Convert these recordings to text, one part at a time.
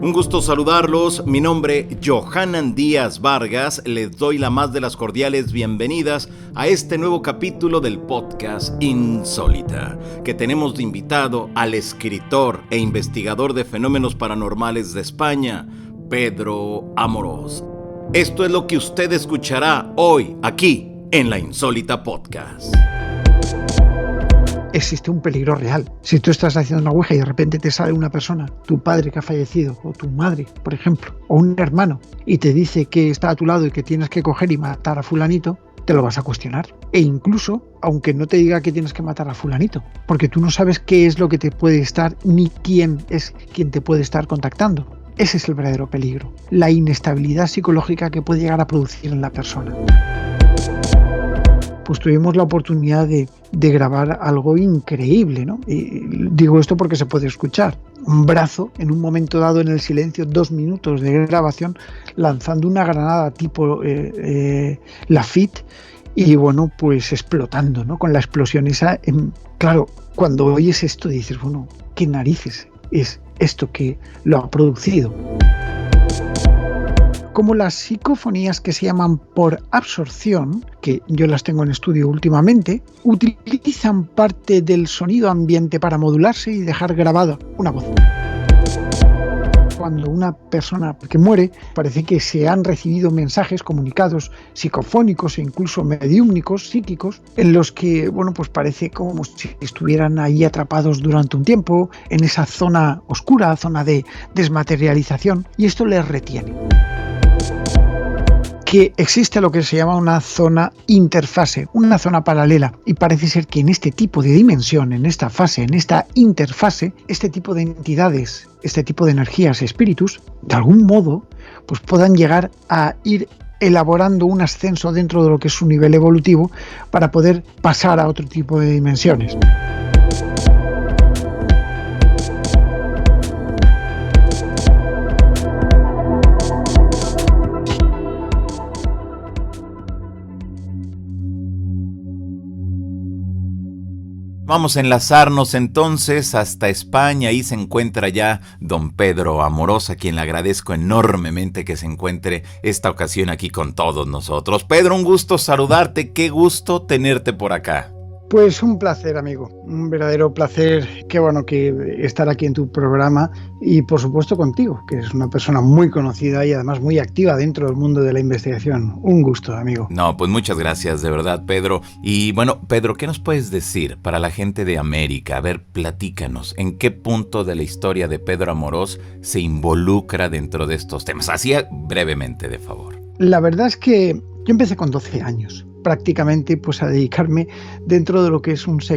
Un gusto saludarlos, mi nombre Johanan Díaz Vargas, les doy la más de las cordiales bienvenidas a este nuevo capítulo del podcast Insólita, que tenemos de invitado al escritor e investigador de fenómenos paranormales de España, Pedro Amorós. Esto es lo que usted escuchará hoy aquí en la Insólita Podcast. Existe un peligro real. Si tú estás haciendo una ouija y de repente te sale una persona, tu padre que ha fallecido, o tu madre, por ejemplo, o un hermano, y te dice que está a tu lado y que tienes que coger y matar a fulanito, te lo vas a cuestionar. E incluso, aunque no te diga que tienes que matar a fulanito, porque tú no sabes qué es lo que te puede estar, ni quién es quien te puede estar contactando. Ese es el verdadero peligro, la inestabilidad psicológica que puede llegar a producir en la persona. Pues tuvimos la oportunidad de grabar algo increíble, ¿no? Y digo esto porque se puede escuchar. Un brazo, en un momento dado en el silencio, 2 minutos de grabación, lanzando una granada tipo Lafitte y bueno, pues explotando, ¿no? Con la explosión esa. Claro, cuando oyes esto dices, bueno, ¿qué narices es esto que lo ha producido? Como las psicofonías que se llaman por absorción, que yo las tengo en estudio últimamente, utilizan parte del sonido ambiente para modularse y dejar grabada una voz. Cuando una persona que muere, parece que se han recibido mensajes, comunicados psicofónicos e incluso mediúmnicos, psíquicos, en los que, bueno, pues parece como si estuvieran ahí atrapados durante un tiempo, en esa zona oscura, zona de desmaterialización, y esto les retiene. Que existe lo que se llama una zona interfase, una zona paralela, y parece ser que en este tipo de dimensión, en esta fase, en esta interfase, este tipo de entidades, este tipo de energías, espíritus, de algún modo, pues puedan llegar a ir elaborando un ascenso dentro de lo que es su nivel evolutivo para poder pasar a otro tipo de dimensiones. Vamos a enlazarnos entonces hasta España. Ahí se encuentra ya don Pedro Amorós, a quien le agradezco enormemente que se encuentre esta ocasión aquí con todos nosotros. Pedro, un gusto saludarte, qué gusto tenerte por acá. Pues un placer, amigo, un verdadero placer, qué bueno que estar aquí en tu programa y por supuesto contigo, que eres una persona muy conocida y además muy activa dentro del mundo de la investigación. Un gusto, amigo. No, pues muchas gracias, de verdad, Pedro. Y bueno, Pedro, ¿qué nos puedes decir para la gente de América? A ver, platícanos, ¿en qué punto de la historia de Pedro Amorós se involucra dentro de estos temas? Así brevemente, de favor. La verdad es que yo empecé con 12 años. Prácticamente pues a dedicarme dentro de lo que es una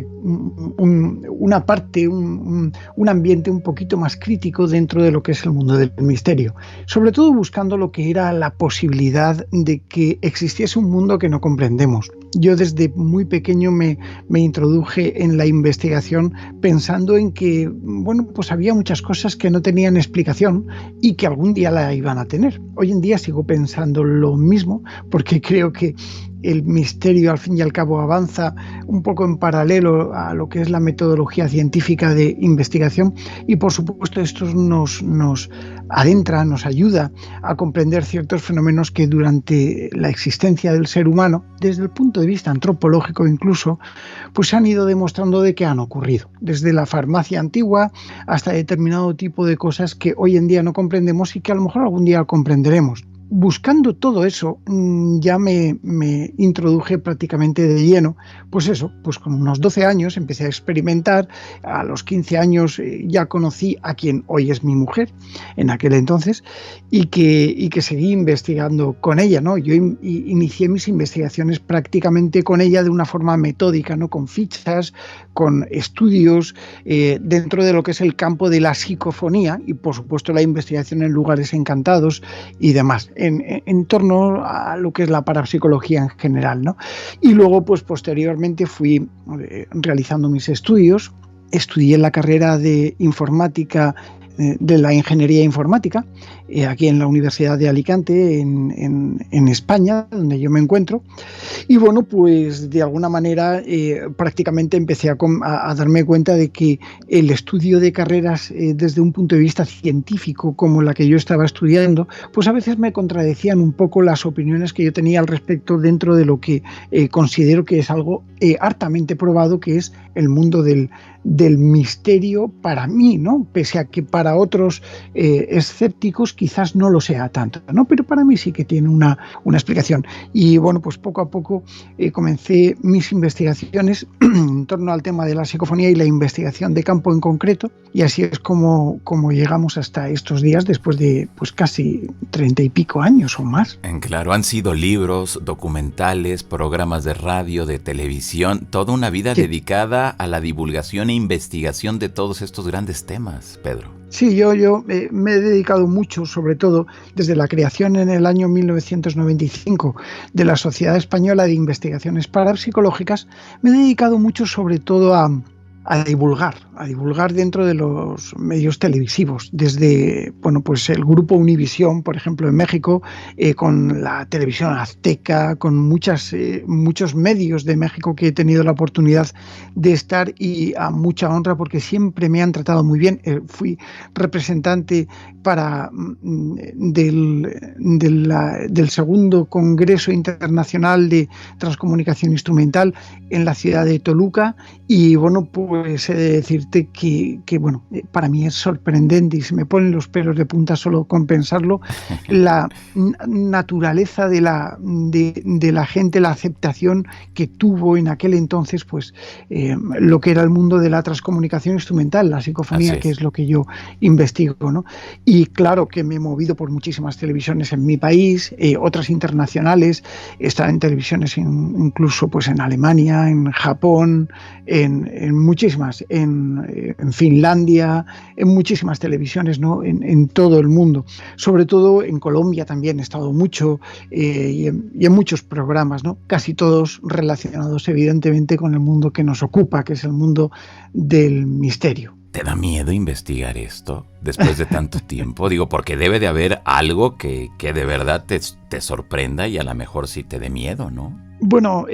parte, un ambiente un poquito más crítico dentro de lo que es el mundo del misterio, sobre todo buscando lo que era la posibilidad de que existiese un mundo que no comprendemos. Yo desde muy pequeño me introduje en la investigación pensando en que, bueno, pues había muchas cosas que no tenían explicación y que algún día la iban a tener. Hoy en día sigo pensando lo mismo porque creo que el misterio al fin y al cabo avanza un poco en paralelo a lo que es la metodología científica de investigación y por supuesto esto nos adentra, nos ayuda a comprender ciertos fenómenos que durante la existencia del ser humano, desde el punto de vista antropológico incluso, pues se han ido demostrando de que han ocurrido, desde la farmacia antigua hasta determinado tipo de cosas que hoy en día no comprendemos y que a lo mejor algún día comprenderemos. Buscando todo eso, ya me introduje prácticamente de lleno, pues con unos 12 años empecé a experimentar, a los 15 años ya conocí a quien hoy es mi mujer, en aquel entonces, y que seguí investigando con ella, ¿no? Yo inicié mis investigaciones prácticamente con ella de una forma metódica, ¿no? Con fichas, con estudios dentro de lo que es el campo de la psicofonía y por supuesto la investigación en lugares encantados y demás. En torno a lo que es la parapsicología en general, ¿no? Y luego, pues posteriormente fui realizando mis estudios, estudié la carrera de informática, de la ingeniería informática, aquí en la Universidad de Alicante, en España, donde yo me encuentro. Y bueno, pues de alguna manera prácticamente empecé a darme cuenta de que el estudio de carreras desde un punto de vista científico, como la que yo estaba estudiando, pues a veces me contradecían un poco las opiniones que yo tenía al respecto dentro de lo que considero que es algo hartamente probado, que es el mundo del misterio para mí, ¿no? Pese a que para otros escépticos quizás no lo sea tanto, ¿no? Pero para mí sí que tiene una explicación. Y bueno, pues poco a poco comencé mis investigaciones en torno al tema de la psicofonía y la investigación de campo en concreto, y así es como llegamos hasta estos días, después de pues casi 30 y pico años o más. Claro, han sido libros, documentales, programas de radio, de televisión, toda una vida dedicada a la divulgación e investigación de todos estos grandes temas, Pedro. Sí, yo me he dedicado mucho, sobre todo desde la creación en el año 1995 de la Sociedad Española de Investigaciones Parapsicológicas, me he dedicado mucho sobre todo a divulgar dentro de los medios televisivos, desde bueno, pues el grupo Univisión, por ejemplo, en México, con la televisión azteca, con muchos medios de México que he tenido la oportunidad de estar, y a mucha honra porque siempre me han tratado muy bien. Fui representante del segundo Congreso Internacional de Transcomunicación Instrumental en la ciudad de Toluca, y bueno, pues he de decirte que bueno, para mí es sorprendente y se me ponen los pelos de punta solo con pensarlo, la naturaleza de la gente, la aceptación que tuvo en aquel entonces, pues lo que era el mundo de la transcomunicación instrumental, la psicofonía, que es lo que yo investigo, ¿no? Y claro que me he movido por muchísimas televisiones en mi país, otras internacionales, he estado en televisiones incluso pues en Alemania, en Japón, en muchísimas, en Finlandia, en muchísimas televisiones, ¿no? En todo el mundo. Sobre todo en Colombia también he estado mucho, y en muchos programas, ¿no? Casi todos relacionados evidentemente con el mundo que nos ocupa, que es el mundo del misterio. ¿Te da miedo investigar esto después de tanto tiempo? Digo, porque debe de haber algo que de verdad te sorprenda y a lo mejor sí te dé miedo, ¿no? Bueno,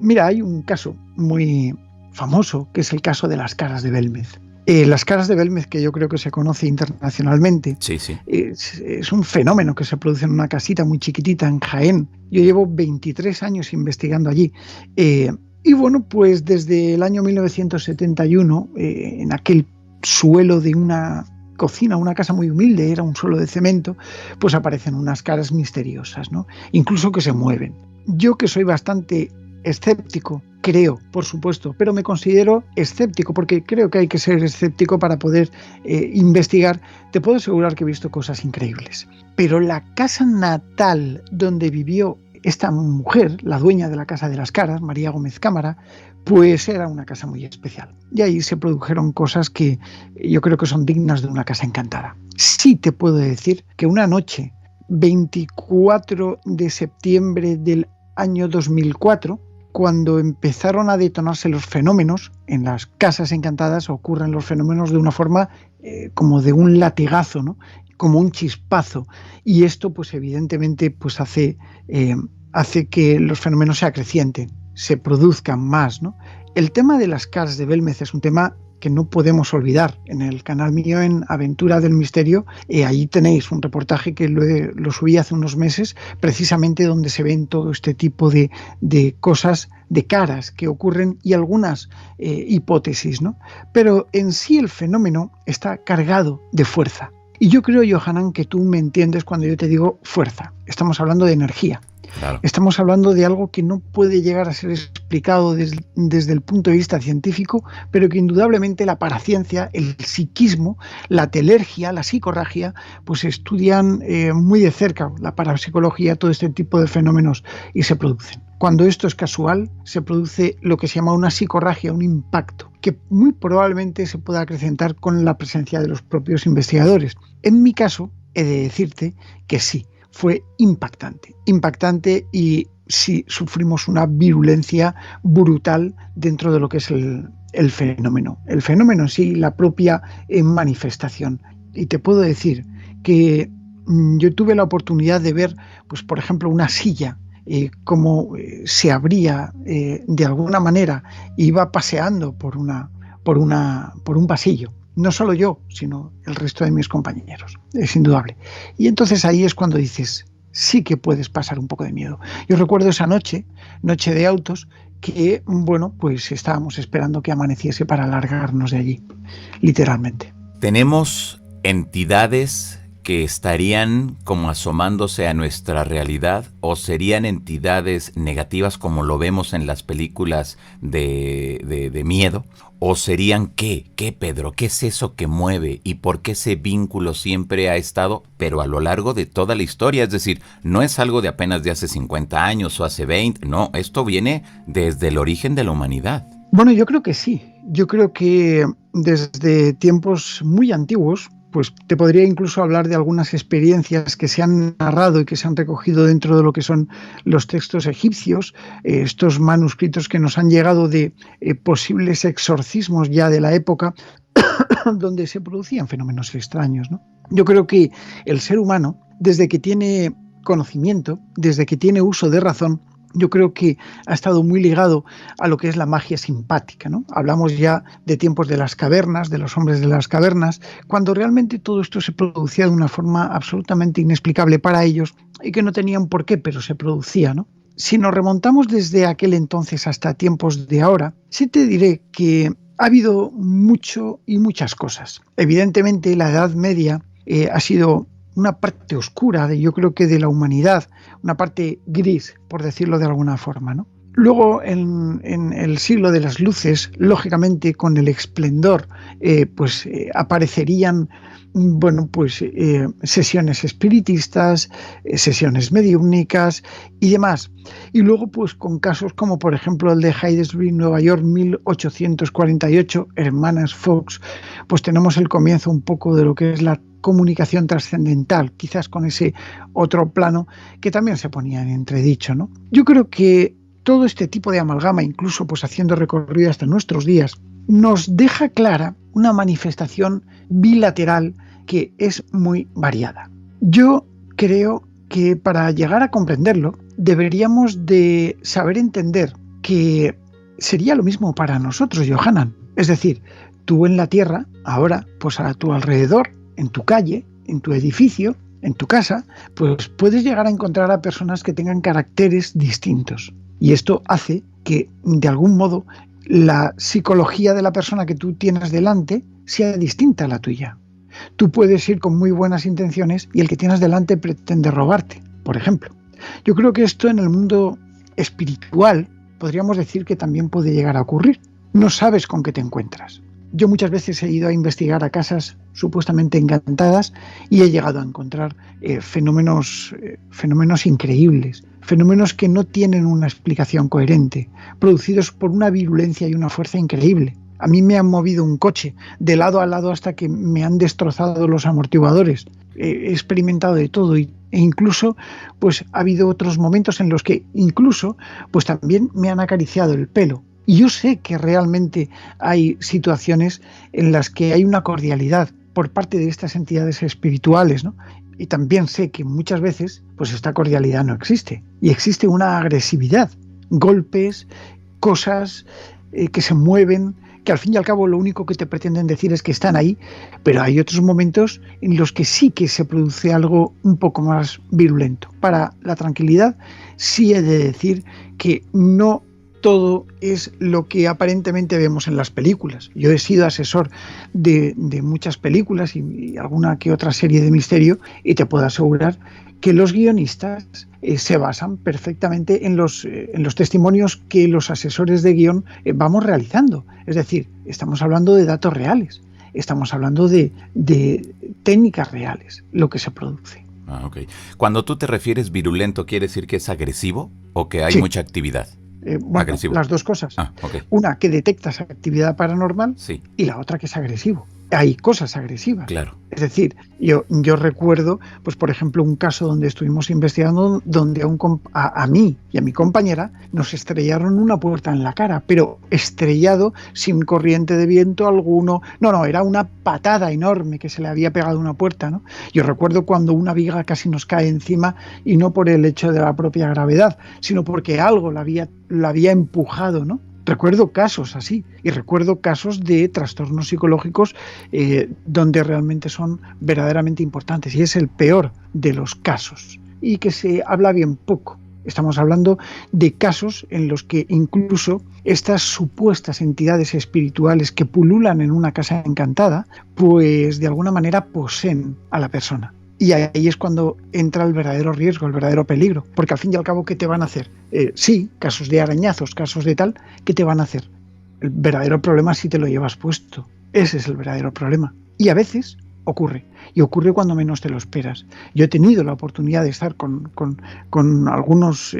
mira, hay un caso muy famoso, que es el caso de las caras de Belmez. Las caras de Belmez, que yo creo que se conoce internacionalmente, sí. Es un fenómeno que se produce en una casita muy chiquitita en Jaén. Yo llevo 23 años investigando allí. Y bueno, pues desde el año 1971, en aquel suelo de una cocina, una casa muy humilde, era un suelo de cemento, pues aparecen unas caras misteriosas, ¿no? Incluso que se mueven. Yo, que soy bastante escéptico, creo, por supuesto, pero me considero escéptico porque creo que hay que ser escéptico para poder investigar. Te puedo asegurar que he visto cosas increíbles. Pero la casa natal donde vivió esta mujer, la dueña de la Casa de las Caras, María Gómez Cámara, pues era una casa muy especial. Y ahí se produjeron cosas que yo creo que son dignas de una casa encantada. Sí te puedo decir que una noche, 24 de septiembre del año 2004, cuando empezaron a detonarse los fenómenos, en las casas encantadas ocurren los fenómenos de una forma como de un latigazo, ¿no? Como un chispazo. Y esto, pues evidentemente, pues hace que los fenómenos se acrecienten, se produzcan más, ¿no? El tema de las caras de Belmez es un tema que no podemos olvidar. En el canal mío, en Aventura del Misterio, ahí tenéis un reportaje que lo subí hace unos meses, precisamente donde se ven todo este tipo de cosas, de caras que ocurren y algunas hipótesis, ¿no? Pero en sí el fenómeno está cargado de fuerza. Y yo creo, Johanan, que tú me entiendes cuando yo te digo fuerza. Estamos hablando de energía. Claro. Estamos hablando de algo que no puede llegar a ser explicado desde el punto de vista científico, pero que indudablemente la paraciencia, el psiquismo, la telergia, la psicorragia, pues estudian muy de cerca, la parapsicología, todo este tipo de fenómenos, y se producen. Cuando esto es casual, se produce lo que se llama una psicorragia, un impacto, que muy probablemente se pueda acrecentar con la presencia de los propios investigadores. En mi caso, he de decirte que sí, fue impactante, y sí sufrimos una virulencia brutal dentro de lo que es el fenómeno. El fenómeno en sí, la propia manifestación. Y te puedo decir que yo tuve la oportunidad de ver, pues por ejemplo, una silla, cómo se abría de alguna manera, iba paseando por un pasillo. No solo yo, sino el resto de mis compañeros. Es indudable. Y entonces ahí es cuando dices, sí que puedes pasar un poco de miedo. Yo recuerdo esa noche de autos, que, bueno, pues estábamos esperando que amaneciese para largarnos de allí, literalmente. Tenemos entidades que estarían como asomándose a nuestra realidad, o serían entidades negativas como lo vemos en las películas de miedo, o serían ¿qué, Pedro? ¿Qué es eso que mueve y por qué ese vínculo siempre ha estado, pero a lo largo de toda la historia? Es decir, no es algo de apenas de hace 50 años o hace 20, no, esto viene desde el origen de la humanidad. Bueno, yo creo que sí. Yo creo que desde tiempos muy antiguos, pues te podría incluso hablar de algunas experiencias que se han narrado y que se han recogido dentro de lo que son los textos egipcios, estos manuscritos que nos han llegado de posibles exorcismos ya de la época, donde se producían fenómenos extraños, ¿no? Yo creo que el ser humano, desde que tiene conocimiento, desde que tiene uso de razón, yo creo que ha estado muy ligado a lo que es la magia simpática, ¿no? Hablamos ya de tiempos de las cavernas, de los hombres de las cavernas, cuando realmente todo esto se producía de una forma absolutamente inexplicable para ellos y que no tenían por qué, pero se producía, ¿no? Si nos remontamos desde aquel entonces hasta tiempos de ahora, sí te diré que ha habido mucho y muchas cosas. Evidentemente, la Edad Media ha sido una parte oscura, yo creo que de la humanidad, una parte gris, por decirlo de alguna forma, ¿no? Luego, en el siglo de las luces, lógicamente, con el esplendor, aparecerían, bueno, pues sesiones espiritistas, sesiones mediúmnicas y demás. Y luego, pues con casos como, por ejemplo, el de Hydesbury, Nueva York, 1848, Hermanas Fox, pues tenemos el comienzo un poco de lo que es la comunicación trascendental, quizás con ese otro plano que también se ponía en entredicho, ¿no? Yo creo que todo este tipo de amalgama, incluso pues haciendo recorrido hasta nuestros días, nos deja clara una manifestación bilateral que es muy variada. Yo creo que para llegar a comprenderlo deberíamos de saber entender que sería lo mismo para nosotros, Johanan. Es decir, tú en la Tierra, ahora, pues a tu alrededor, en tu calle, en tu edificio, en tu casa, pues puedes llegar a encontrar a personas que tengan caracteres distintos. Y esto hace que, de algún modo, la psicología de la persona que tú tienes delante sea distinta a la tuya. Tú puedes ir con muy buenas intenciones y el que tienes delante pretende robarte, por ejemplo. Yo creo que esto en el mundo espiritual podríamos decir que también puede llegar a ocurrir. No sabes con qué te encuentras. Yo muchas veces he ido a investigar a casas supuestamente encantadas y he llegado a encontrar fenómenos increíbles, fenómenos que no tienen una explicación coherente, producidos por una virulencia y una fuerza increíble. A mí me han movido un coche de lado a lado hasta que me han destrozado los amortiguadores. He experimentado de todo e incluso pues ha habido otros momentos en los que incluso pues también me han acariciado el pelo. Y yo sé que realmente hay situaciones en las que hay una cordialidad por parte de estas entidades espirituales, ¿no? Y también sé que muchas veces pues esta cordialidad no existe y existe una agresividad, golpes, cosas que se mueven, que al fin y al cabo lo único que te pretenden decir es que están ahí, pero hay otros momentos en los que sí que se produce algo un poco más virulento. Para la tranquilidad sí he de decir que no todo es lo que aparentemente vemos en las películas. Yo he sido asesor de muchas películas y alguna que otra serie de misterio y te puedo asegurar que los guionistas se basan perfectamente en los testimonios que los asesores de guión vamos realizando. Es decir, estamos hablando de datos reales, estamos hablando de técnicas reales, lo que se produce. Ah, ok. Cuando tú te refieres virulento, ¿quiere decir que es agresivo o que hay Sí. mucha actividad? Bueno, las dos cosas. Okay. Una que detectas actividad paranormal sí. y la otra que es agresivo. hay cosas agresivas. Claro. Es decir, yo recuerdo, pues por ejemplo, un caso donde estuvimos investigando donde a mí y a mi compañera nos estrellaron una puerta en la cara, pero estrellado sin corriente de viento alguno. No, era una patada enorme que se le había pegado a una puerta, ¿no? Yo recuerdo cuando una viga casi nos cae encima y no por el hecho de la propia gravedad, sino porque algo la había empujado, ¿no? Recuerdo casos así y recuerdo casos de trastornos psicológicos donde realmente son verdaderamente importantes y es el peor de los casos y que se habla bien poco. Estamos hablando de casos en los que incluso estas supuestas entidades espirituales que pululan en una casa encantada, pues de alguna manera poseen a la persona. Y ahí es cuando entra el verdadero riesgo, el verdadero peligro, porque al fin y al cabo, ¿qué te van a hacer? Sí, casos de arañazos, casos de tal, ¿qué te van a hacer? El verdadero problema es si te lo llevas puesto. Ese es el verdadero problema. Y a veces ocurre, y ocurre cuando menos te lo esperas. Yo he tenido la oportunidad de estar con algunos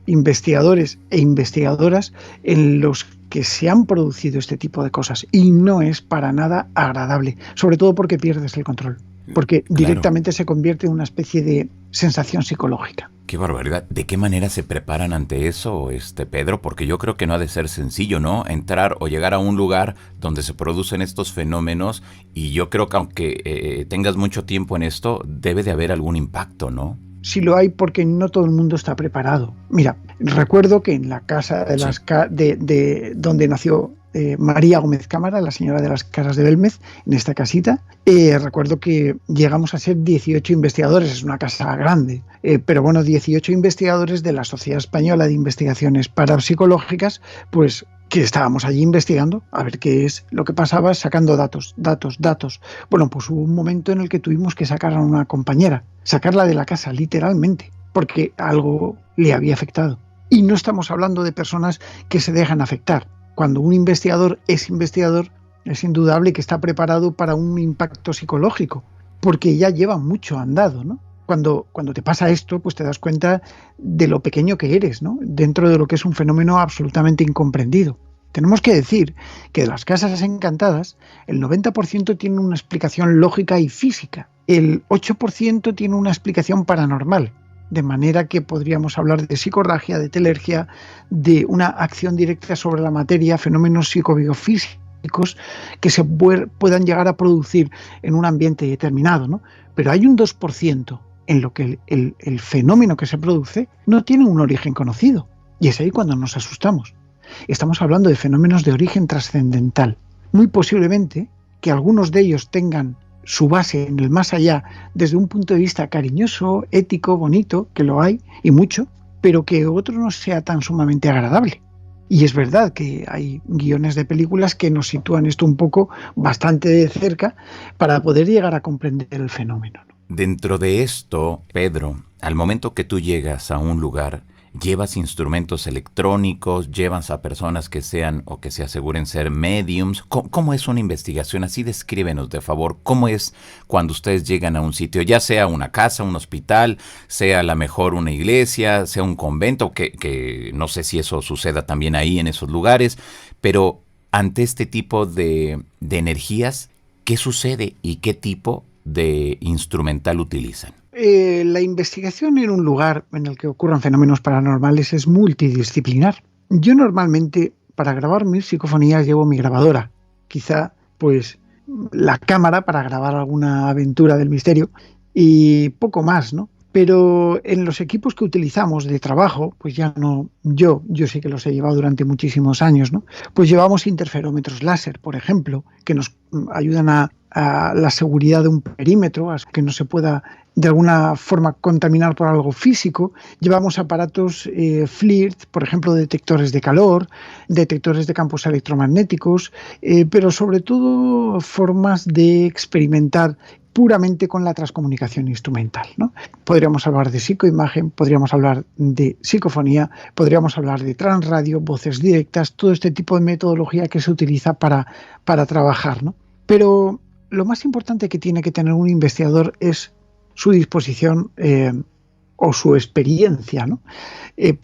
investigadores e investigadoras en los que se han producido este tipo de cosas, y no es para nada agradable, sobre todo porque pierdes el control. Porque directamente se convierte en una especie de sensación psicológica. Qué barbaridad. ¿De qué manera se preparan ante eso, Pedro? Porque yo creo que no ha de ser sencillo, ¿no? Entrar o llegar a un lugar donde se producen estos fenómenos y yo creo que aunque tengas mucho tiempo en esto, debe de haber algún impacto, ¿no? Sí lo hay porque no todo el mundo está preparado. Mira, recuerdo que en la casa de donde nació María Gómez Cámara, la señora de las Casas de Belmez, en esta casita, recuerdo que llegamos a ser 18 investigadores, es una casa grande, pero bueno, 18 investigadores de la Sociedad Española de Investigaciones Parapsicológicas, pues que estábamos allí investigando a ver qué es lo que pasaba, sacando datos. Bueno, pues hubo un momento en el que tuvimos que sacar a una compañera, sacarla de la casa, literalmente, porque algo le había afectado. Y no estamos hablando de personas que se dejan afectar. Cuando un investigador, es indudable que está preparado para un impacto psicológico, porque ya lleva mucho andado, ¿no? Cuando te pasa esto, pues te das cuenta de lo pequeño que eres, ¿no? Dentro de lo que es un fenómeno absolutamente incomprendido. Tenemos que decir que de las casas encantadas, el 90% tiene una explicación lógica y física. El 8% tiene una explicación paranormal. De manera que podríamos hablar de psicorragia, de telergia, de una acción directa sobre la materia, fenómenos psicobiofísicos que se puedan llegar a producir en un ambiente determinado, ¿no? Pero hay un 2% en lo que el fenómeno que se produce no tiene un origen conocido. Y es ahí cuando nos asustamos. Estamos hablando de fenómenos de origen trascendental. Muy posiblemente que algunos de ellos tengan su base en el más allá desde un punto de vista cariñoso, ético, bonito, que lo hay y mucho, pero que otro no sea tan sumamente agradable. Y es verdad que hay guiones de películas que nos sitúan esto un poco bastante de cerca para poder llegar a comprender el fenómeno, ¿no? Dentro de esto, Pedro, al momento que tú llegas a un lugar, llevas instrumentos electrónicos, llevas a personas que sean o que se aseguren ser mediums. ¿Cómo es una investigación? Así descríbenos, de favor, cómo es cuando ustedes llegan a un sitio, ya sea una casa, un hospital, sea a lo mejor una iglesia, sea un convento, que no sé si eso suceda también ahí en esos lugares, pero ante este tipo de energías, ¿qué sucede y qué tipo de instrumental utilizan? La investigación en un lugar en el que ocurran fenómenos paranormales es multidisciplinar. Yo normalmente, para grabar mis psicofonías, llevo mi grabadora. Quizá, pues, la cámara para grabar alguna aventura del misterio y poco más, ¿no? Pero en los equipos que utilizamos de trabajo, pues ya no, yo sí que los he llevado durante muchísimos años, ¿no? Pues llevamos interferómetros láser, por ejemplo, que nos ayudan a la seguridad de un perímetro, a que no se pueda de alguna forma contaminar por algo físico. Llevamos aparatos FLIRT, por ejemplo, detectores de calor, detectores de campos electromagnéticos, pero sobre todo formas de experimentar puramente con la transcomunicación instrumental, ¿no? Podríamos hablar de psicoimagen, podríamos hablar de psicofonía, podríamos hablar de transradio, voces directas, todo este tipo de metodología que se utiliza para trabajar, ¿no? Pero lo más importante que tiene que tener un investigador es su disposición o su experiencia, ¿no?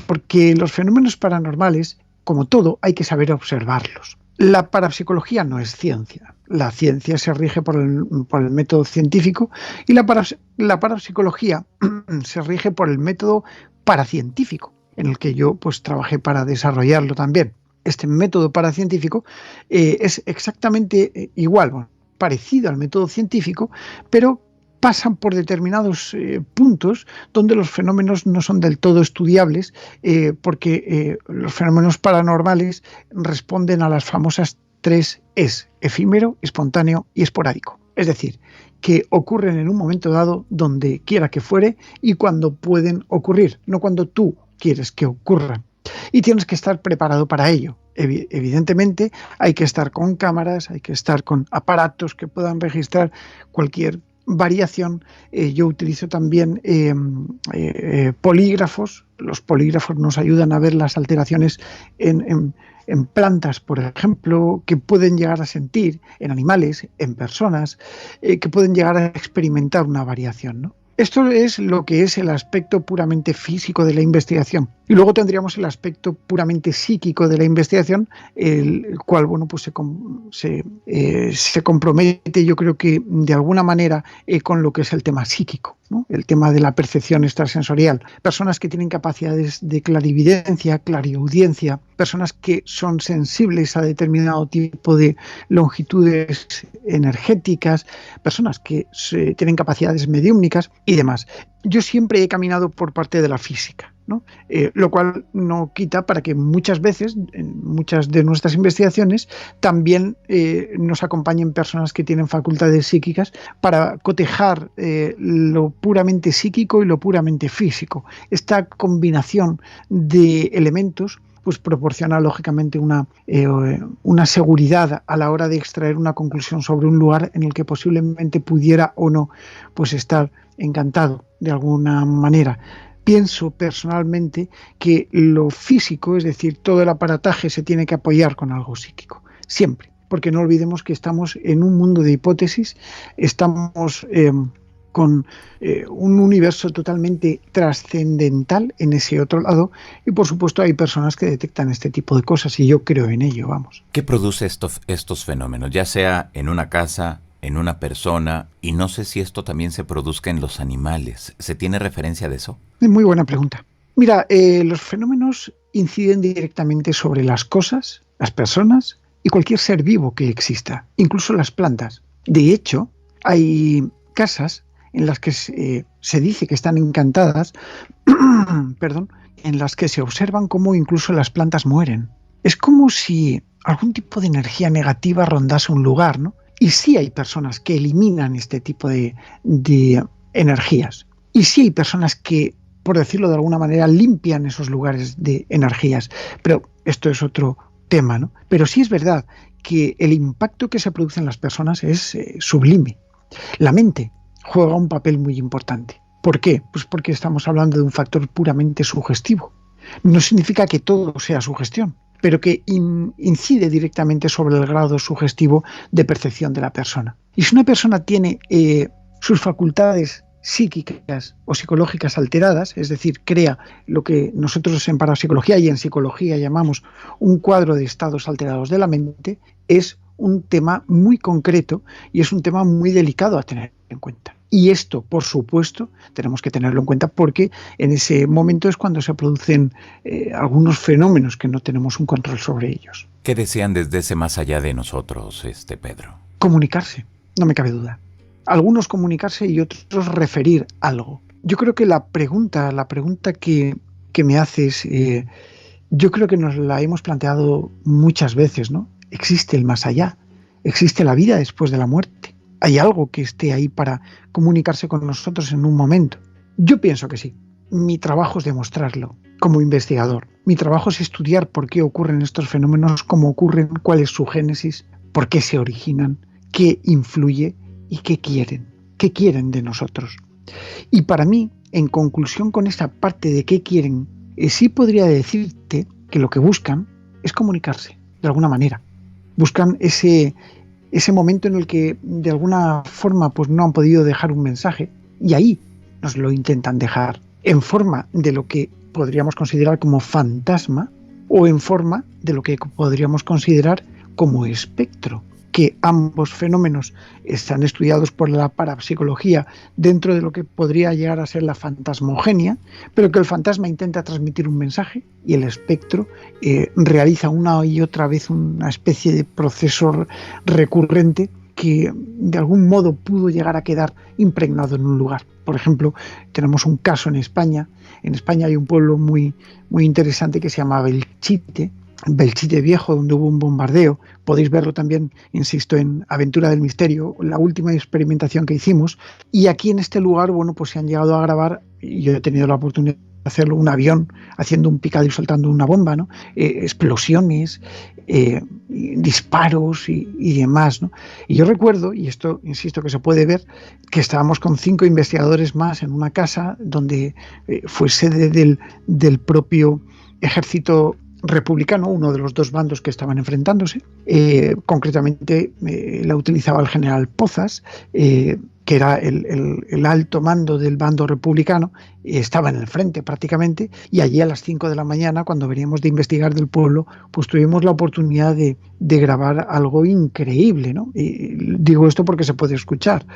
Porque los fenómenos paranormales, como todo, hay que saber observarlos. La parapsicología no es ciencia. La ciencia se rige por el método científico y la parapsicología se rige por el método paracientífico, en el que yo pues trabajé para desarrollarlo también. Este método paracientífico es exactamente igual, bueno, parecido al método científico, pero pasan por determinados puntos donde los fenómenos no son del todo estudiables, porque los fenómenos paranormales responden a las famosas 3 Es: efímero, espontáneo y esporádico. Es decir, que ocurren en un momento dado, donde quiera que fuere y cuando pueden ocurrir, no cuando tú quieres que ocurran. Y tienes que estar preparado para ello. Evidentemente hay que estar con cámaras, hay que estar con aparatos que puedan registrar cualquier variación. Yo utilizo también polígrafos. Los polígrafos nos ayudan a ver las alteraciones en plantas, por ejemplo, que pueden llegar a sentir, en animales, en personas, que pueden llegar a experimentar una variación, ¿no? Esto es lo que es el aspecto puramente físico de la investigación. Y luego tendríamos el aspecto puramente psíquico de la investigación, el cual, bueno, pues se compromete, yo creo que de alguna manera, con lo que es el tema psíquico, ¿no? El tema de la percepción extrasensorial. Personas que tienen capacidades de clarividencia, clariaudiencia, personas que son sensibles a determinado tipo de longitudes energéticas, personas que tienen capacidades mediúmnicas y demás. Yo siempre he caminado por parte de la física, ¿no? Lo cual no quita para que muchas veces, en muchas de nuestras investigaciones, también nos acompañen personas que tienen facultades psíquicas para cotejar lo puramente psíquico y lo puramente físico. Esta combinación de elementos pues proporciona lógicamente una seguridad a la hora de extraer una conclusión sobre un lugar en el que posiblemente pudiera o no pues estar encantado de alguna manera. Pienso personalmente que lo físico, es decir, todo el aparataje, se tiene que apoyar con algo psíquico, siempre, porque no olvidemos que estamos en un mundo de hipótesis, estamos con un universo totalmente trascendental en ese otro lado, y por supuesto hay personas que detectan este tipo de cosas y yo creo en ello, vamos. ¿Qué produce estos fenómenos? Ya sea en una casa, en una persona, y no sé si esto también se produzca en los animales. ¿Se tiene referencia de eso? Muy buena pregunta. Mira, los fenómenos inciden directamente sobre las cosas, las personas y cualquier ser vivo que exista, incluso las plantas. De hecho, hay casas en las que se dice que están encantadas, perdón, en las que se observan cómo incluso las plantas mueren. Es como si algún tipo de energía negativa rondase un lugar, ¿no? Y sí hay personas que eliminan este tipo de energías. Y sí hay personas que, por decirlo de alguna manera, limpian esos lugares de energías. Pero esto es otro tema, ¿no? Pero sí es verdad que el impacto que se produce en las personas es sublime. La mente juega un papel muy importante. ¿Por qué? Pues porque estamos hablando de un factor puramente sugestivo. No significa que todo sea sugestión, pero que incide directamente sobre el grado sugestivo de percepción de la persona. Y si una persona tiene sus facultades psíquicas o psicológicas alteradas, es decir, crea lo que nosotros en parapsicología y en psicología llamamos un cuadro de estados alterados de la mente, es un tema muy concreto y es un tema muy delicado a tener en cuenta. Y esto, por supuesto, tenemos que tenerlo en cuenta porque en ese momento es cuando se producen algunos fenómenos que no tenemos un control sobre ellos. ¿Qué desean desde ese más allá de nosotros, Pedro? Comunicarse, no me cabe duda. Algunos comunicarse y otros referir algo. Yo creo que la pregunta que me haces, yo creo que nos la hemos planteado muchas veces, ¿no? ¿Existe el más allá? ¿Existe la vida después de la muerte? ¿Hay algo que esté ahí para comunicarse con nosotros en un momento? Yo pienso que sí. Mi trabajo es demostrarlo como investigador. Mi trabajo es estudiar por qué ocurren estos fenómenos, cómo ocurren, cuál es su génesis, por qué se originan, qué influye y qué quieren de nosotros. Y para mí, en conclusión con esta parte de qué quieren, sí podría decirte que lo que buscan es comunicarse, de alguna manera. Buscan ese momento en el que de alguna forma pues no han podido dejar un mensaje y ahí nos lo intentan dejar en forma de lo que podríamos considerar como fantasma o en forma de lo que podríamos considerar como espectro, que ambos fenómenos están estudiados por la parapsicología dentro de lo que podría llegar a ser la fantasmogenia, pero que el fantasma intenta transmitir un mensaje y el espectro realiza una y otra vez una especie de proceso recurrente que de algún modo pudo llegar a quedar impregnado en un lugar. Por ejemplo, tenemos un caso en España. En España hay un pueblo muy, muy interesante que se llama Belchite Viejo, donde hubo un bombardeo. Podéis verlo también, insisto, en Aventura del Misterio, la última experimentación que hicimos. Y aquí en este lugar, bueno, pues se han llegado a grabar, y yo he tenido la oportunidad de hacerlo, un avión haciendo un picado y soltando una bomba, ¿no? Explosiones, disparos y demás, ¿no? Y yo recuerdo, y esto insisto que se puede ver, que estábamos con 5 investigadores más en una casa donde fue sede del propio ejército republicano, uno de los 2 bandos que estaban enfrentándose. Concretamente la utilizaba el general Pozas, que era el alto mando del bando republicano, estaba en el frente prácticamente, y allí a las 5 de la mañana, cuando veníamos de investigar del pueblo, pues tuvimos la oportunidad de grabar algo increíble, ¿no? Y digo esto porque se puede escuchar.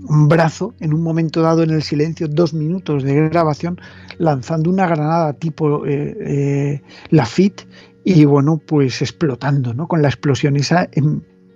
Un brazo, en un momento dado en el silencio, 2 minutos de grabación, lanzando una granada tipo Lafitte y bueno, pues explotando, ¿no? Con la explosión esa.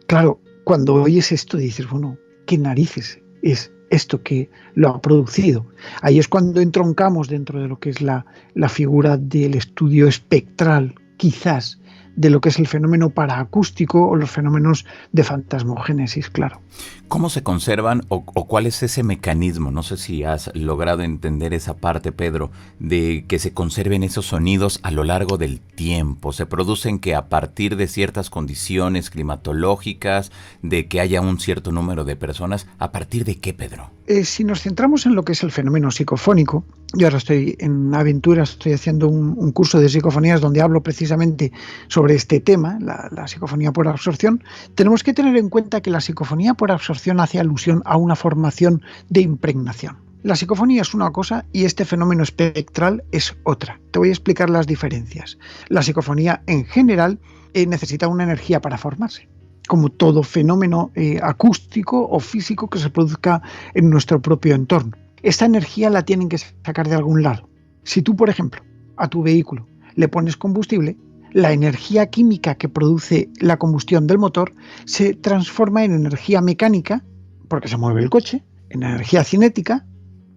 Claro, cuando oyes esto dices, bueno, ¿qué narices es esto que lo ha producido? Ahí es cuando entroncamos dentro de lo que es la figura del estudio espectral, quizás, de lo que es el fenómeno paraacústico o los fenómenos de fantasmogénesis, claro. ¿Cómo se conservan o cuál es ese mecanismo? No sé si has logrado entender esa parte, Pedro, de que se conserven esos sonidos a lo largo del tiempo. ¿Se producen que a partir de ciertas condiciones climatológicas, de que haya un cierto número de personas? ¿A partir de qué, Pedro? Si nos centramos en lo que es el fenómeno psicofónico, yo ahora estoy en Aventuras, estoy haciendo un curso de psicofonías donde hablo precisamente sobre este tema, la psicofonía por absorción. Tenemos que tener en cuenta que la psicofonía por absorción hace alusión a una formación de impregnación. La psicofonía es una cosa y este fenómeno espectral es otra. Te voy a explicar las diferencias. La psicofonía en general necesita una energía para formarse, como todo fenómeno acústico o físico que se produzca en nuestro propio entorno. Esta energía la tienen que sacar de algún lado. Si tú, por ejemplo, a tu vehículo le pones combustible, la energía química que produce la combustión del motor se transforma en energía mecánica, porque se mueve el coche, en energía cinética,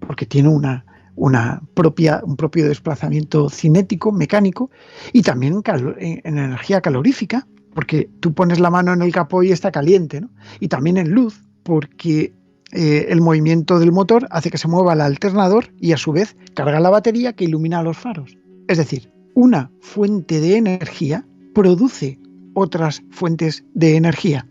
porque tiene un propio desplazamiento cinético, mecánico, y también en energía calorífica, porque tú pones la mano en el capó y está caliente, ¿no? Y también en luz, porque el movimiento del motor hace que se mueva el alternador y a su vez carga la batería que ilumina los faros. Es decir, una fuente de energía produce otras fuentes de energía.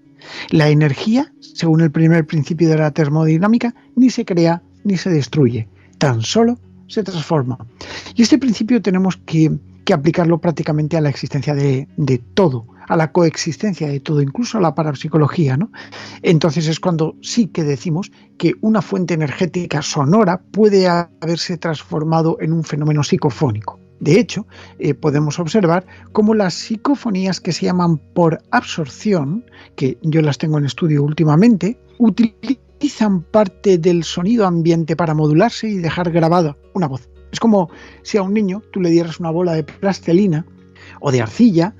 La energía, según el primer principio de la termodinámica, ni se crea ni se destruye, tan solo se transforma. Y este principio tenemos que aplicarlo prácticamente a la existencia de todo, a la coexistencia de todo, incluso a la parapsicología, ¿no? Entonces es cuando sí que decimos que una fuente energética sonora puede haberse transformado en un fenómeno psicofónico. De hecho, podemos observar cómo las psicofonías que se llaman por absorción, que yo las tengo en estudio últimamente, utilizan parte del sonido ambiente para modularse y dejar grabada una voz. Es como si a un niño tú le dieras una bola de plastilina o de arcilla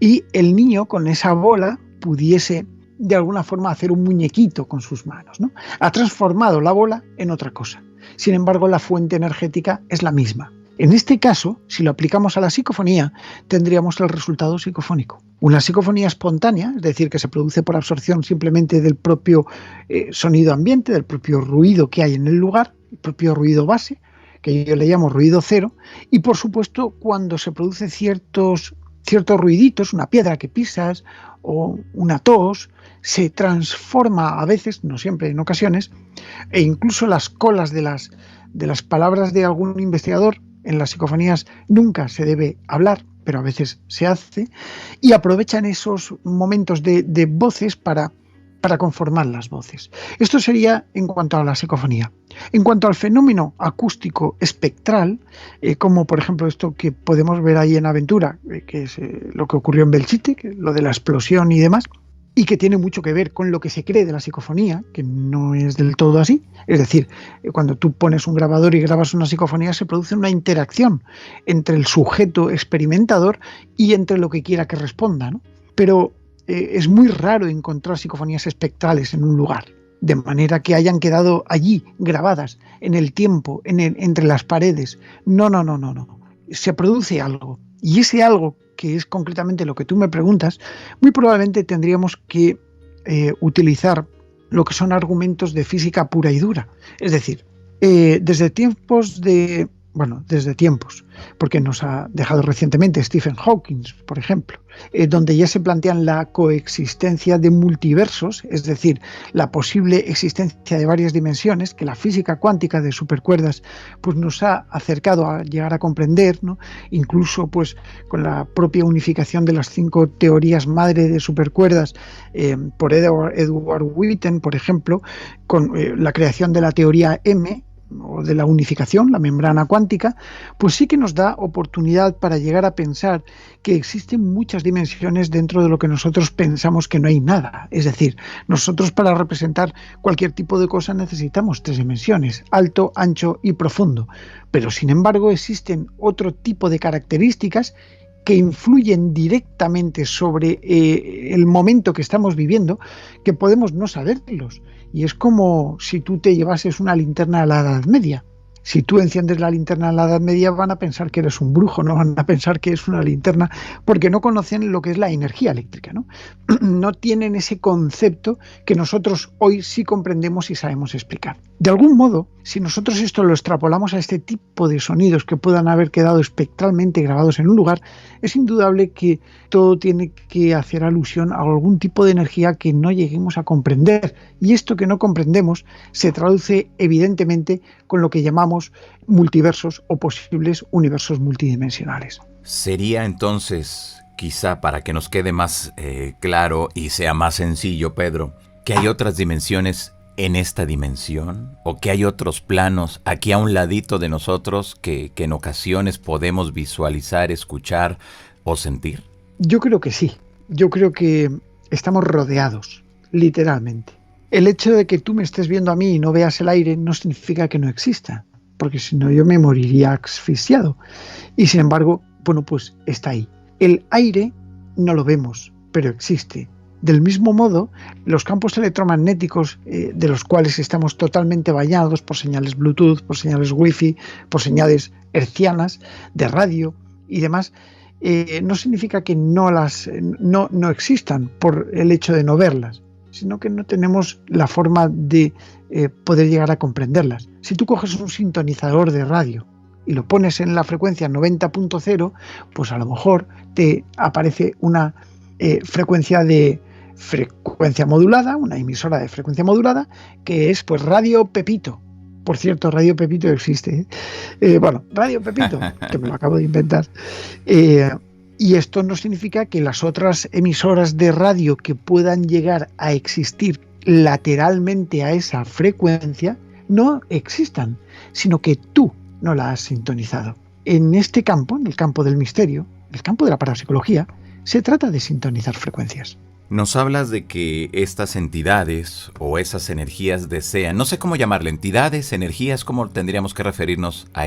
y el niño con esa bola pudiese de alguna forma hacer un muñequito con sus manos, ¿no? Ha transformado la bola en otra cosa. Sin embargo, la fuente energética es la misma. En este caso, si lo aplicamos a la psicofonía, tendríamos el resultado psicofónico. Una psicofonía espontánea, es decir, que se produce por absorción simplemente del propio sonido ambiente, del propio ruido que hay en el lugar, el propio ruido base, que yo le llamo ruido cero, y por supuesto cuando se producen ciertos ruiditos, una piedra que pisas o una tos, se transforma a veces, no siempre, en ocasiones, e incluso las colas de las palabras de algún investigador en las psicofonías nunca se debe hablar, pero a veces se hace, y aprovechan esos momentos de voces para para conformar las voces. Esto sería en cuanto a la psicofonía. En cuanto al fenómeno acústico espectral, como por ejemplo esto que podemos ver ahí en Aventura, que es lo que ocurrió en Belchite, que lo de la explosión y demás, y que tiene mucho que ver con lo que se cree de la psicofonía, que no es del todo así. Es decir, cuando tú pones un grabador y grabas una psicofonía, se produce una interacción entre el sujeto experimentador y entre lo que quiera que responda, ¿no? Pero es muy raro encontrar psicofonías espectrales en un lugar, de manera que hayan quedado allí grabadas en el tiempo, entre las paredes. No. Se produce algo. Y ese algo, que es concretamente lo que tú me preguntas, muy probablemente tendríamos que utilizar lo que son argumentos de física pura y dura. Es decir, desde tiempos, porque nos ha dejado recientemente Stephen Hawking, por ejemplo, donde ya se plantean la coexistencia de multiversos, es decir, la posible existencia de varias dimensiones que la física cuántica de supercuerdas pues, nos ha acercado a llegar a comprender, ¿no? Incluso pues, con la propia unificación de las 5 teorías madre de supercuerdas por Edward Witten, por ejemplo, con la creación de la teoría M, o de la unificación, la membrana cuántica, pues sí que nos da oportunidad para llegar a pensar que existen muchas dimensiones dentro de lo que nosotros pensamos que no hay nada. Es decir, nosotros para representar cualquier tipo de cosa necesitamos 3 dimensiones, alto, ancho y profundo. Pero sin embargo existen otro tipo de características que influyen directamente sobre el momento que estamos viviendo, que podemos no saberlos. Y es como si tú te llevases una linterna a la Edad Media. Si tú enciendes la linterna en la Edad Media van a pensar que eres un brujo, no van a pensar que es una linterna, porque no conocen lo que es la energía eléctrica, ¿no? No tienen ese concepto que nosotros hoy sí comprendemos y sabemos explicar. De algún modo, si nosotros esto lo extrapolamos a este tipo de sonidos que puedan haber quedado espectralmente grabados en un lugar, es indudable que todo tiene que hacer alusión a algún tipo de energía que no lleguemos a comprender. Y esto que no comprendemos se traduce evidentemente con lo que llamamos multiversos o posibles universos multidimensionales. Sería entonces, quizá para que nos quede más claro y sea más sencillo, Pedro, que hay otras dimensiones en esta dimensión, o que hay otros planos aquí a un ladito de nosotros que en ocasiones podemos visualizar, escuchar o sentir. Yo creo que sí. Yo creo que estamos rodeados, literalmente. El hecho de que tú me estés viendo a mí y no veas el aire no significa que no exista, porque si no yo me moriría asfixiado. Y sin embargo, bueno, pues está ahí. El aire no lo vemos, pero existe. Del mismo modo, los campos electromagnéticos de los cuales estamos totalmente bañados por señales Bluetooth, por señales Wi-Fi, por señales hertzianas de radio y demás, no significa que no existan por el hecho de no verlas, sino que no tenemos la forma de poder llegar a comprenderlas. Si tú coges un sintonizador de radio y lo pones en la frecuencia 90.0, pues a lo mejor te aparece una frecuencia modulada, una emisora de frecuencia modulada, que es pues Radio Pepito. Por cierto, Radio Pepito existe. Radio Pepito, que me lo acabo de inventar. Y esto no significa que las otras emisoras de radio que puedan llegar a existir lateralmente a esa frecuencia no existan, sino que tú no la has sintonizado. En este campo, en el campo del misterio, el campo de la parapsicología, se trata de sintonizar frecuencias. Nos hablas de que estas entidades o esas energías desean, no sé cómo llamarle, entidades, energías, ¿cómo tendríamos que referirnos a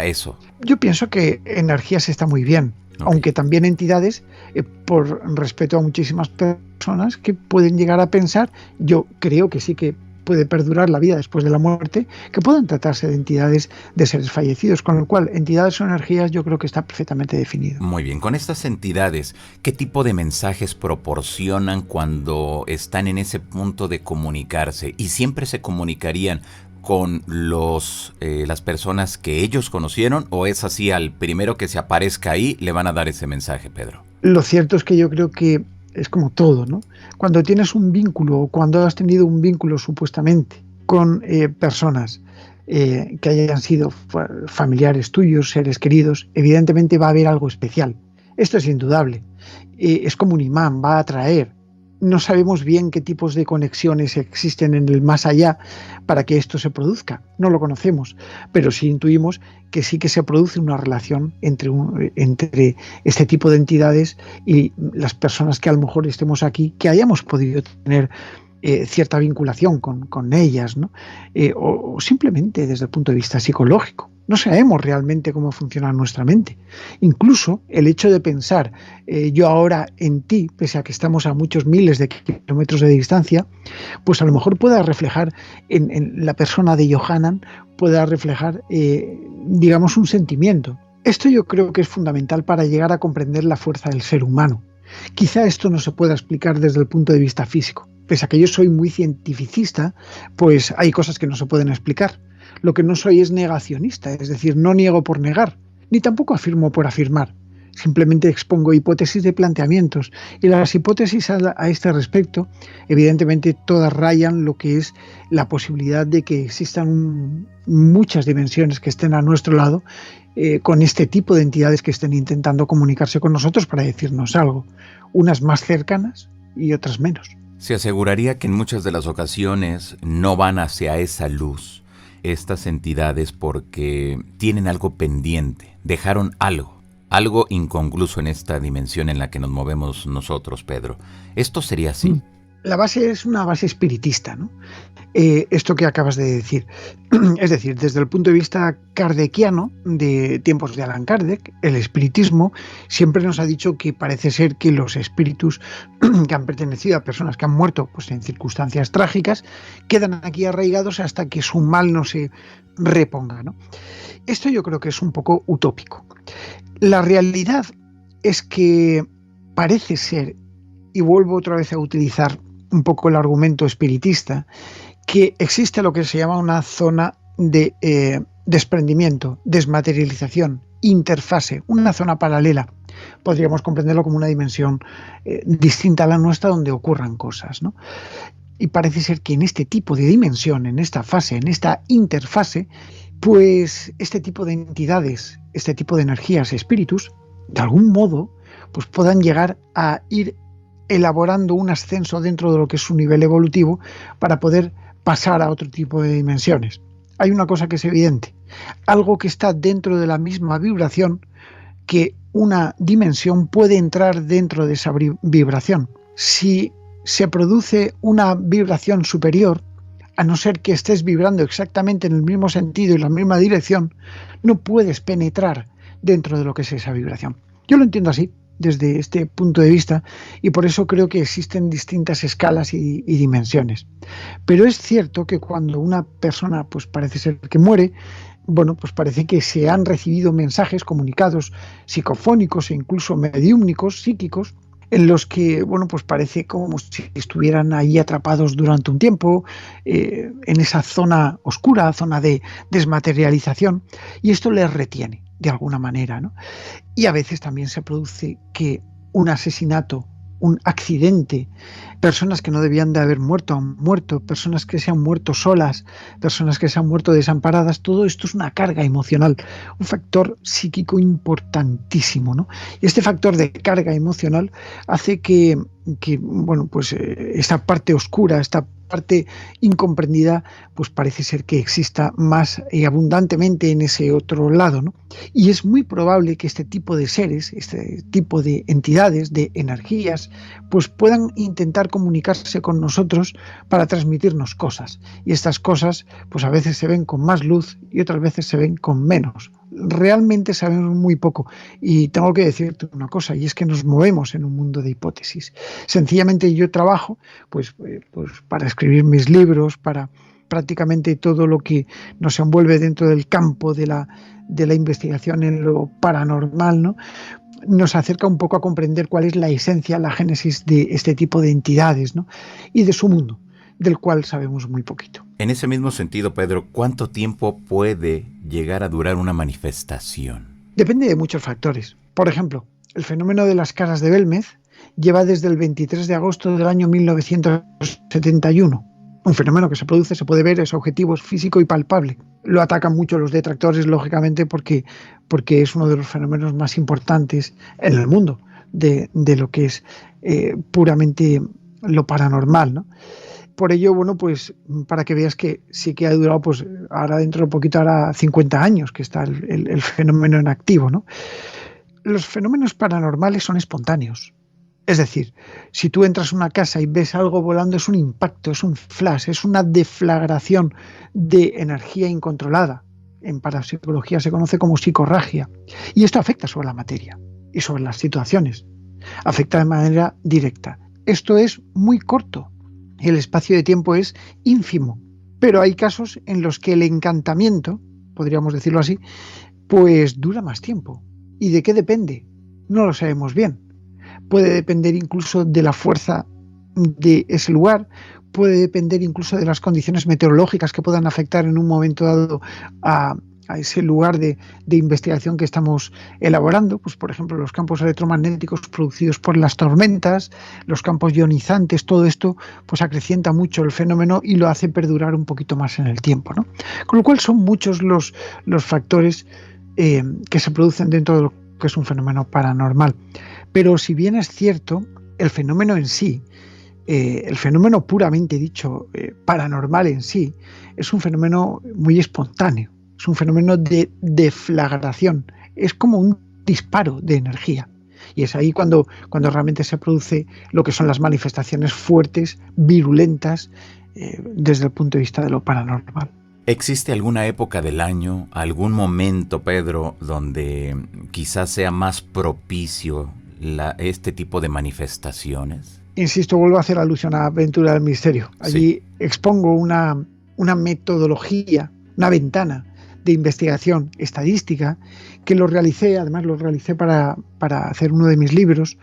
eso? Yo pienso que energías está muy bien, okay. Aunque también entidades, por respeto a muchísimas personas que pueden llegar a pensar, yo creo que sí que puede perdurar la vida después de la muerte, que puedan tratarse de entidades de seres fallecidos, con lo cual entidades o energías yo creo que está perfectamente definido. Muy bien, con estas entidades, ¿qué tipo de mensajes proporcionan cuando están en ese punto de comunicarse? ¿Y siempre se comunicarían con las personas que ellos conocieron, o es así, al primero que se aparezca ahí le van a dar ese mensaje, Pedro? Lo cierto es que yo creo que es como todo, ¿no? Cuando tienes un vínculo o cuando has tenido un vínculo supuestamente con personas que hayan sido familiares tuyos, seres queridos, evidentemente va a haber algo especial. Esto es indudable. Es como un imán, va a atraer no sabemos bien qué tipos de conexiones existen en el más allá para que esto se produzca. No lo conocemos, pero sí intuimos que sí que se produce una relación entre este tipo de entidades y las personas que a lo mejor estemos aquí, que hayamos podido tener cierta vinculación con ellas, ¿no? O simplemente desde el punto de vista psicológico. No sabemos realmente cómo funciona nuestra mente. Incluso el hecho de pensar yo ahora en ti, pese a que estamos a muchos miles de kilómetros de distancia, pues a lo mejor pueda reflejar en la persona de Johanan, pueda reflejar, digamos, un sentimiento. Esto yo creo que es fundamental para llegar a comprender la fuerza del ser humano. Quizá esto no se pueda explicar desde el punto de vista físico. Pese a que yo soy muy cientificista, pues hay cosas que no se pueden explicar. Lo que no soy es negacionista, es decir, no niego por negar, ni tampoco afirmo por afirmar. Simplemente expongo hipótesis de planteamientos, y las hipótesis a este respecto, evidentemente todas rayan lo que es la posibilidad de que existan muchas dimensiones que estén a nuestro lado, con este tipo de entidades que estén intentando comunicarse con nosotros para decirnos algo, unas más cercanas y otras menos. Se aseguraría que en muchas de las ocasiones no van hacia esa luz estas entidades porque tienen algo pendiente, dejaron algo inconcluso en esta dimensión en la que nos movemos nosotros, Pedro. ¿Esto sería así? La base es una base espiritista, ¿no? Esto que acabas de decir. Es decir, desde el punto de vista kardeciano, de tiempos de Allan Kardec, el espiritismo siempre nos ha dicho que parece ser que los espíritus que han pertenecido a personas que han muerto pues, en circunstancias trágicas quedan aquí arraigados hasta que su mal no se reponga, ¿no? Esto yo creo que es un poco utópico. La realidad es que parece ser, y vuelvo otra vez a utilizar un poco el argumento espiritista, que existe lo que se llama una zona de desprendimiento, desmaterialización, interfase, una zona paralela. Podríamos comprenderlo como una dimensión distinta a la nuestra donde ocurran cosas, ¿no? Y parece ser que en este tipo de dimensión, en esta fase, en esta interfase, pues este tipo de entidades, este tipo de energías, espíritus, de algún modo, pues puedan llegar a ir elaborando un ascenso dentro de lo que es su nivel evolutivo para poder pasar a otro tipo de dimensiones. Hay una cosa que es evidente, algo que está dentro de la misma vibración, que una dimensión puede entrar dentro de esa vibración. Si se produce una vibración superior, a no ser que estés vibrando exactamente en el mismo sentido y la misma dirección, no puedes penetrar dentro de lo que es esa vibración. Yo lo entiendo así, desde este punto de vista, y por eso creo que existen distintas escalas y dimensiones. Pero es cierto que cuando una persona pues parece ser que muere, bueno, pues parece que se han recibido mensajes, comunicados psicofónicos e incluso mediúmnicos, psíquicos, en los que, bueno, pues parece como si estuvieran ahí atrapados durante un tiempo, en esa zona oscura, zona de desmaterialización, y esto les retiene de alguna manera, ¿no? Y a veces también se produce que un asesinato, un accidente, personas que no debían de haber muerto han muerto, personas que se han muerto solas, personas que se han muerto desamparadas, todo esto es una carga emocional, un factor psíquico importantísimo, ¿no? Y este factor de carga emocional hace que bueno, pues esta parte oscura, esta parte incomprendida, pues parece ser que exista más abundantemente en ese otro lado, ¿no? Y es muy probable que este tipo de seres, este tipo de entidades, de energías, pues puedan intentar comunicarse con nosotros para transmitirnos cosas. Y estas cosas, pues a veces se ven con más luz y otras veces se ven con menos. Realmente sabemos muy poco, y tengo que decirte una cosa, y es que nos movemos en un mundo de hipótesis. Sencillamente yo trabajo pues para escribir mis libros, para prácticamente todo lo que nos envuelve dentro del campo de la investigación en lo paranormal, ¿no? Nos acerca un poco a comprender cuál es la esencia, la génesis de este tipo de entidades, ¿no? Y de su mundo, del cual sabemos muy poquito. En ese mismo sentido, Pedro, ¿cuánto tiempo puede llegar a durar una manifestación? Depende de muchos factores. Por ejemplo, el fenómeno de las caras de Belmez lleva desde el 23 de agosto del año 1971. Un fenómeno que se produce, se puede ver, es objetivo, es físico y palpable. Lo atacan mucho los detractores, lógicamente, porque es uno de los fenómenos más importantes en el mundo de lo que es puramente lo paranormal, ¿no? Por ello, bueno, pues para que veas que sí que ha durado, pues ahora dentro de poquito, ahora 50 años que está el fenómeno en activo, ¿no? Los fenómenos paranormales son espontáneos. Es decir, si tú entras a una casa y ves algo volando, es un impacto, es un flash, es una deflagración de energía incontrolada. En parapsicología se conoce como psicorragia. Y esto afecta sobre la materia y sobre las situaciones. Afecta de manera directa. Esto es muy corto. El espacio de tiempo es ínfimo. Pero hay casos en los que el encantamiento, podríamos decirlo así, pues dura más tiempo. ¿Y de qué depende? No lo sabemos bien. Puede depender incluso de la fuerza de ese lugar, puede depender incluso de las condiciones meteorológicas que puedan afectar en un momento dado a ese lugar de investigación que estamos elaborando, pues por ejemplo los campos electromagnéticos producidos por las tormentas, los campos ionizantes, todo esto pues acrecienta mucho el fenómeno y lo hace perdurar un poquito más en el tiempo, ¿no? Con lo cual son muchos los factores que se producen dentro de lo que es un fenómeno paranormal. Pero si bien es cierto, el fenómeno en sí, el fenómeno puramente dicho, paranormal en sí, es un fenómeno muy espontáneo, es un fenómeno de deflagración, es como un disparo de energía. Y es ahí cuando realmente se produce lo que son las manifestaciones fuertes, virulentas, desde el punto de vista de lo paranormal. ¿Existe alguna época del año, algún momento, Pedro, donde quizás sea más propicio este tipo de manifestaciones? Insisto, vuelvo a hacer alusión a Aventura del Misterio. Allí expongo una metodología, una ventana de investigación estadística que lo realicé para hacer uno de mis libros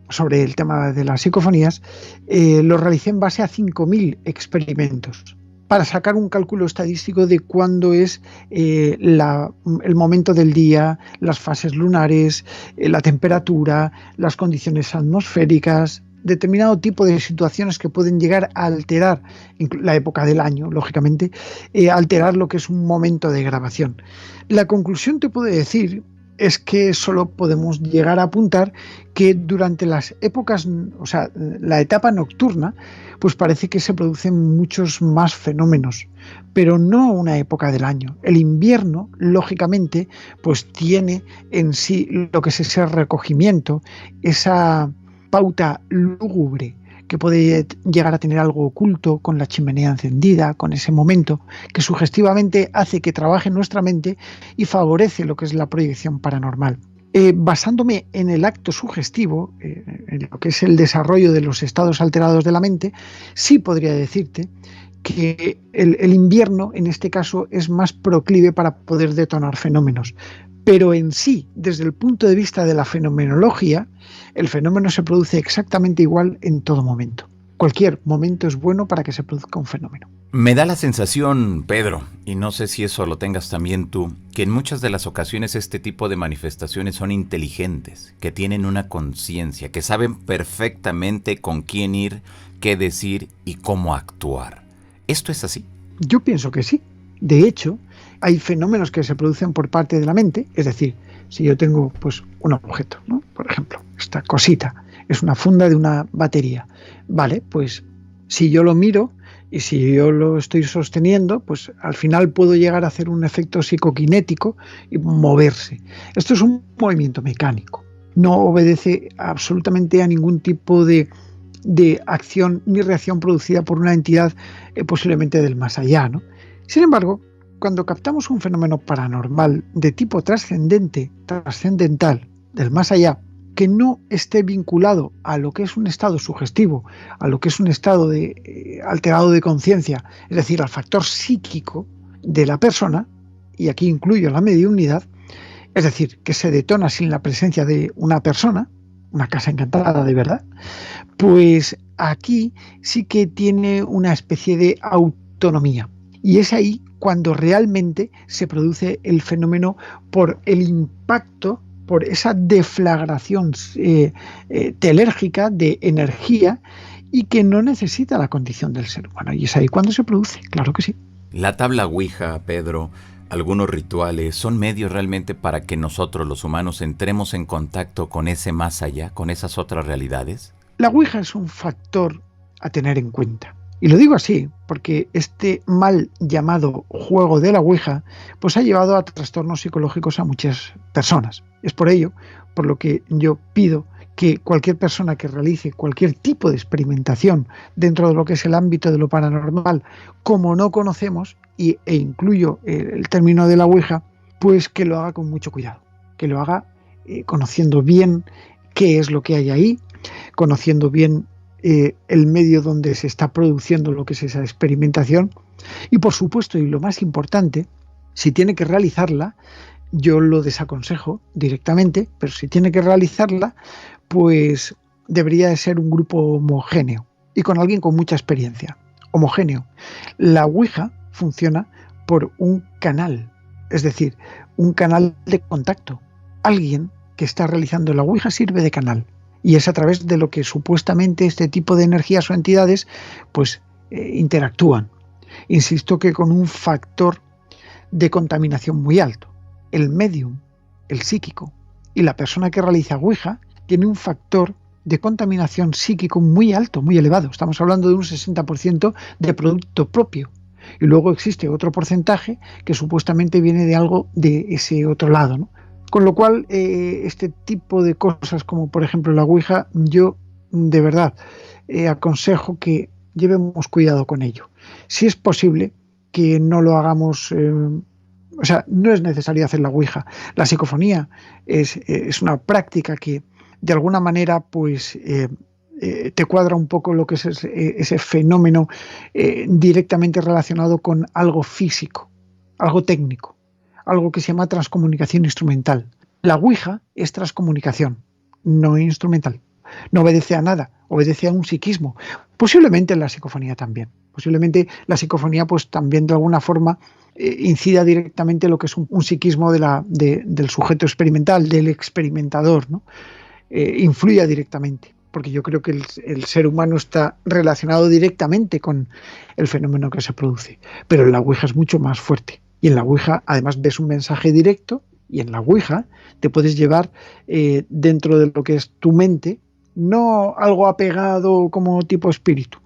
sobre el tema de las psicofonías. Lo realicé en base a 5.000 experimentos para sacar un cálculo estadístico de cuándo es el momento del día, las fases lunares, la temperatura, las condiciones atmosféricas, determinado tipo de situaciones que pueden llegar a alterar la época del año, lógicamente, alterar lo que es un momento de grabación. La conclusión te puedo decir es que solo podemos llegar a apuntar que durante las épocas, o sea, la etapa nocturna, pues parece que se producen muchos más fenómenos, pero no una época del año. El invierno, lógicamente, pues tiene en sí lo que es ese recogimiento, esa pauta lúgubre que puede llegar a tener algo oculto con la chimenea encendida, con ese momento que sugestivamente hace que trabaje nuestra mente y favorece lo que es la proyección paranormal. Basándome en el acto sugestivo, en lo que es el desarrollo de los estados alterados de la mente, sí podría decirte que el invierno, en este caso, es más proclive para poder detonar fenómenos. Pero en sí, desde el punto de vista de la fenomenología, el fenómeno se produce exactamente igual en todo momento. Cualquier momento es bueno para que se produzca un fenómeno. Me da la sensación, Pedro, y no sé si eso lo tengas también tú, que en muchas de las ocasiones este tipo de manifestaciones son inteligentes, que tienen una conciencia, que saben perfectamente con quién ir, qué decir y cómo actuar. ¿Esto es así? Yo pienso que sí. De hecho, hay fenómenos que se producen por parte de la mente, es decir, si yo tengo pues un objeto, ¿no? Por ejemplo, esta cosita es una funda de una batería. Vale, pues si yo lo miro y si yo lo estoy sosteniendo, pues al final puedo llegar a hacer un efecto psicoquinético y moverse. Esto es un movimiento mecánico. No obedece absolutamente a ningún tipo de acción ni reacción producida por una entidad posiblemente del más allá, ¿no? Sin embargo, cuando captamos un fenómeno paranormal de tipo trascendental, del más allá, que no esté vinculado a lo que es un estado sugestivo, a lo que es un estado alterado de conciencia, es decir, al factor psíquico de la persona, y aquí incluyo la mediunidad, es decir, que se detona sin la presencia de una persona, una casa encantada de verdad, pues aquí sí que tiene una especie de autonomía. Y es ahí cuando realmente se produce el fenómeno por el impacto, por esa deflagración telérgica de energía y que no necesita la condición del ser humano. Y es ahí cuando se produce, claro que sí. La tabla Ouija, Pedro, algunos rituales, ¿son medios realmente para que nosotros los humanos entremos en contacto con ese más allá, con esas otras realidades? La Ouija es un factor a tener en cuenta. Y lo digo así porque este mal llamado juego de la Ouija pues ha llevado a trastornos psicológicos a muchas personas. Es por ello por lo que yo pido que cualquier persona que realice cualquier tipo de experimentación dentro de lo que es el ámbito de lo paranormal, como no conocemos, e incluyo el término de la Ouija, pues que lo haga con mucho cuidado, que lo haga conociendo bien qué es lo que hay ahí, conociendo bien el medio donde se está produciendo lo que es esa experimentación y, por supuesto, y lo más importante, si tiene que realizarla, yo lo desaconsejo directamente, pero si tiene que realizarla, pues debería de ser un grupo homogéneo y con alguien con mucha experiencia. Homogéneo. La Ouija funciona por un canal, es decir, un canal de contacto. Alguien que está realizando la Ouija sirve de canal. Y es a través de lo que supuestamente este tipo de energías o entidades pues interactúan. Insisto que con un factor de contaminación muy alto. El medium, el psíquico y la persona que realiza Ouija tiene un factor de contaminación psíquico muy alto, muy elevado. Estamos hablando de un 60% de producto propio. Y luego existe otro porcentaje que supuestamente viene de algo de ese otro lado, ¿no? Con lo cual, este tipo de cosas como por ejemplo la Ouija, yo de verdad aconsejo que llevemos cuidado con ello. Si es posible que no lo hagamos, o sea, no es necesario hacer la Ouija. La psicofonía es una práctica que de alguna manera pues te cuadra un poco lo que es ese fenómeno directamente relacionado con algo físico, algo técnico. Algo que se llama transcomunicación instrumental. La Ouija es transcomunicación, no instrumental. No obedece a nada, obedece a un psiquismo. Posiblemente la psicofonía también. Posiblemente la psicofonía pues también de alguna forma incida directamente en lo que es un psiquismo del sujeto experimental, del experimentador, ¿no? Influya directamente. Porque yo creo que el ser humano está relacionado directamente con el fenómeno que se produce. Pero la Ouija es mucho más fuerte. Y en la Ouija además ves un mensaje directo y en la Ouija te puedes llevar dentro de lo que es tu mente, no algo apegado como tipo espíritu,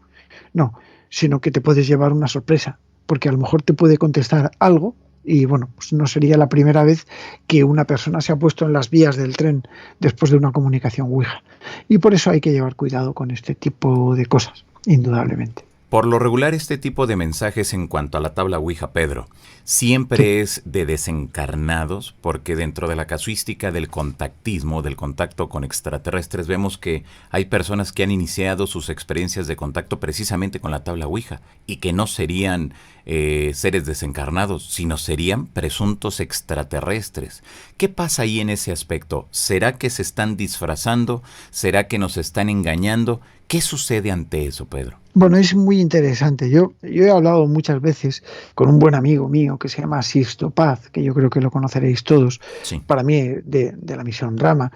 no, sino que te puedes llevar una sorpresa, porque a lo mejor te puede contestar algo y bueno, pues no sería la primera vez que una persona se ha puesto en las vías del tren después de una comunicación Ouija. Y por eso hay que llevar cuidado con este tipo de cosas, indudablemente. Por lo regular, este tipo de mensajes en cuanto a la tabla Ouija, Pedro, siempre es de desencarnados, porque dentro de la casuística del contactismo, del contacto con extraterrestres, vemos que hay personas que han iniciado sus experiencias de contacto precisamente con la tabla Ouija y que no serían seres desencarnados, sino serían presuntos extraterrestres. ¿Qué pasa ahí en ese aspecto? ¿Será que se están disfrazando? ¿Será que nos están engañando? ¿Qué sucede ante eso, Pedro? Bueno, es muy interesante. Yo he hablado muchas veces con un buen amigo mío que se llama Sixto Paz, que yo creo que lo conoceréis todos. Sí. Para mí, de la misión Rama,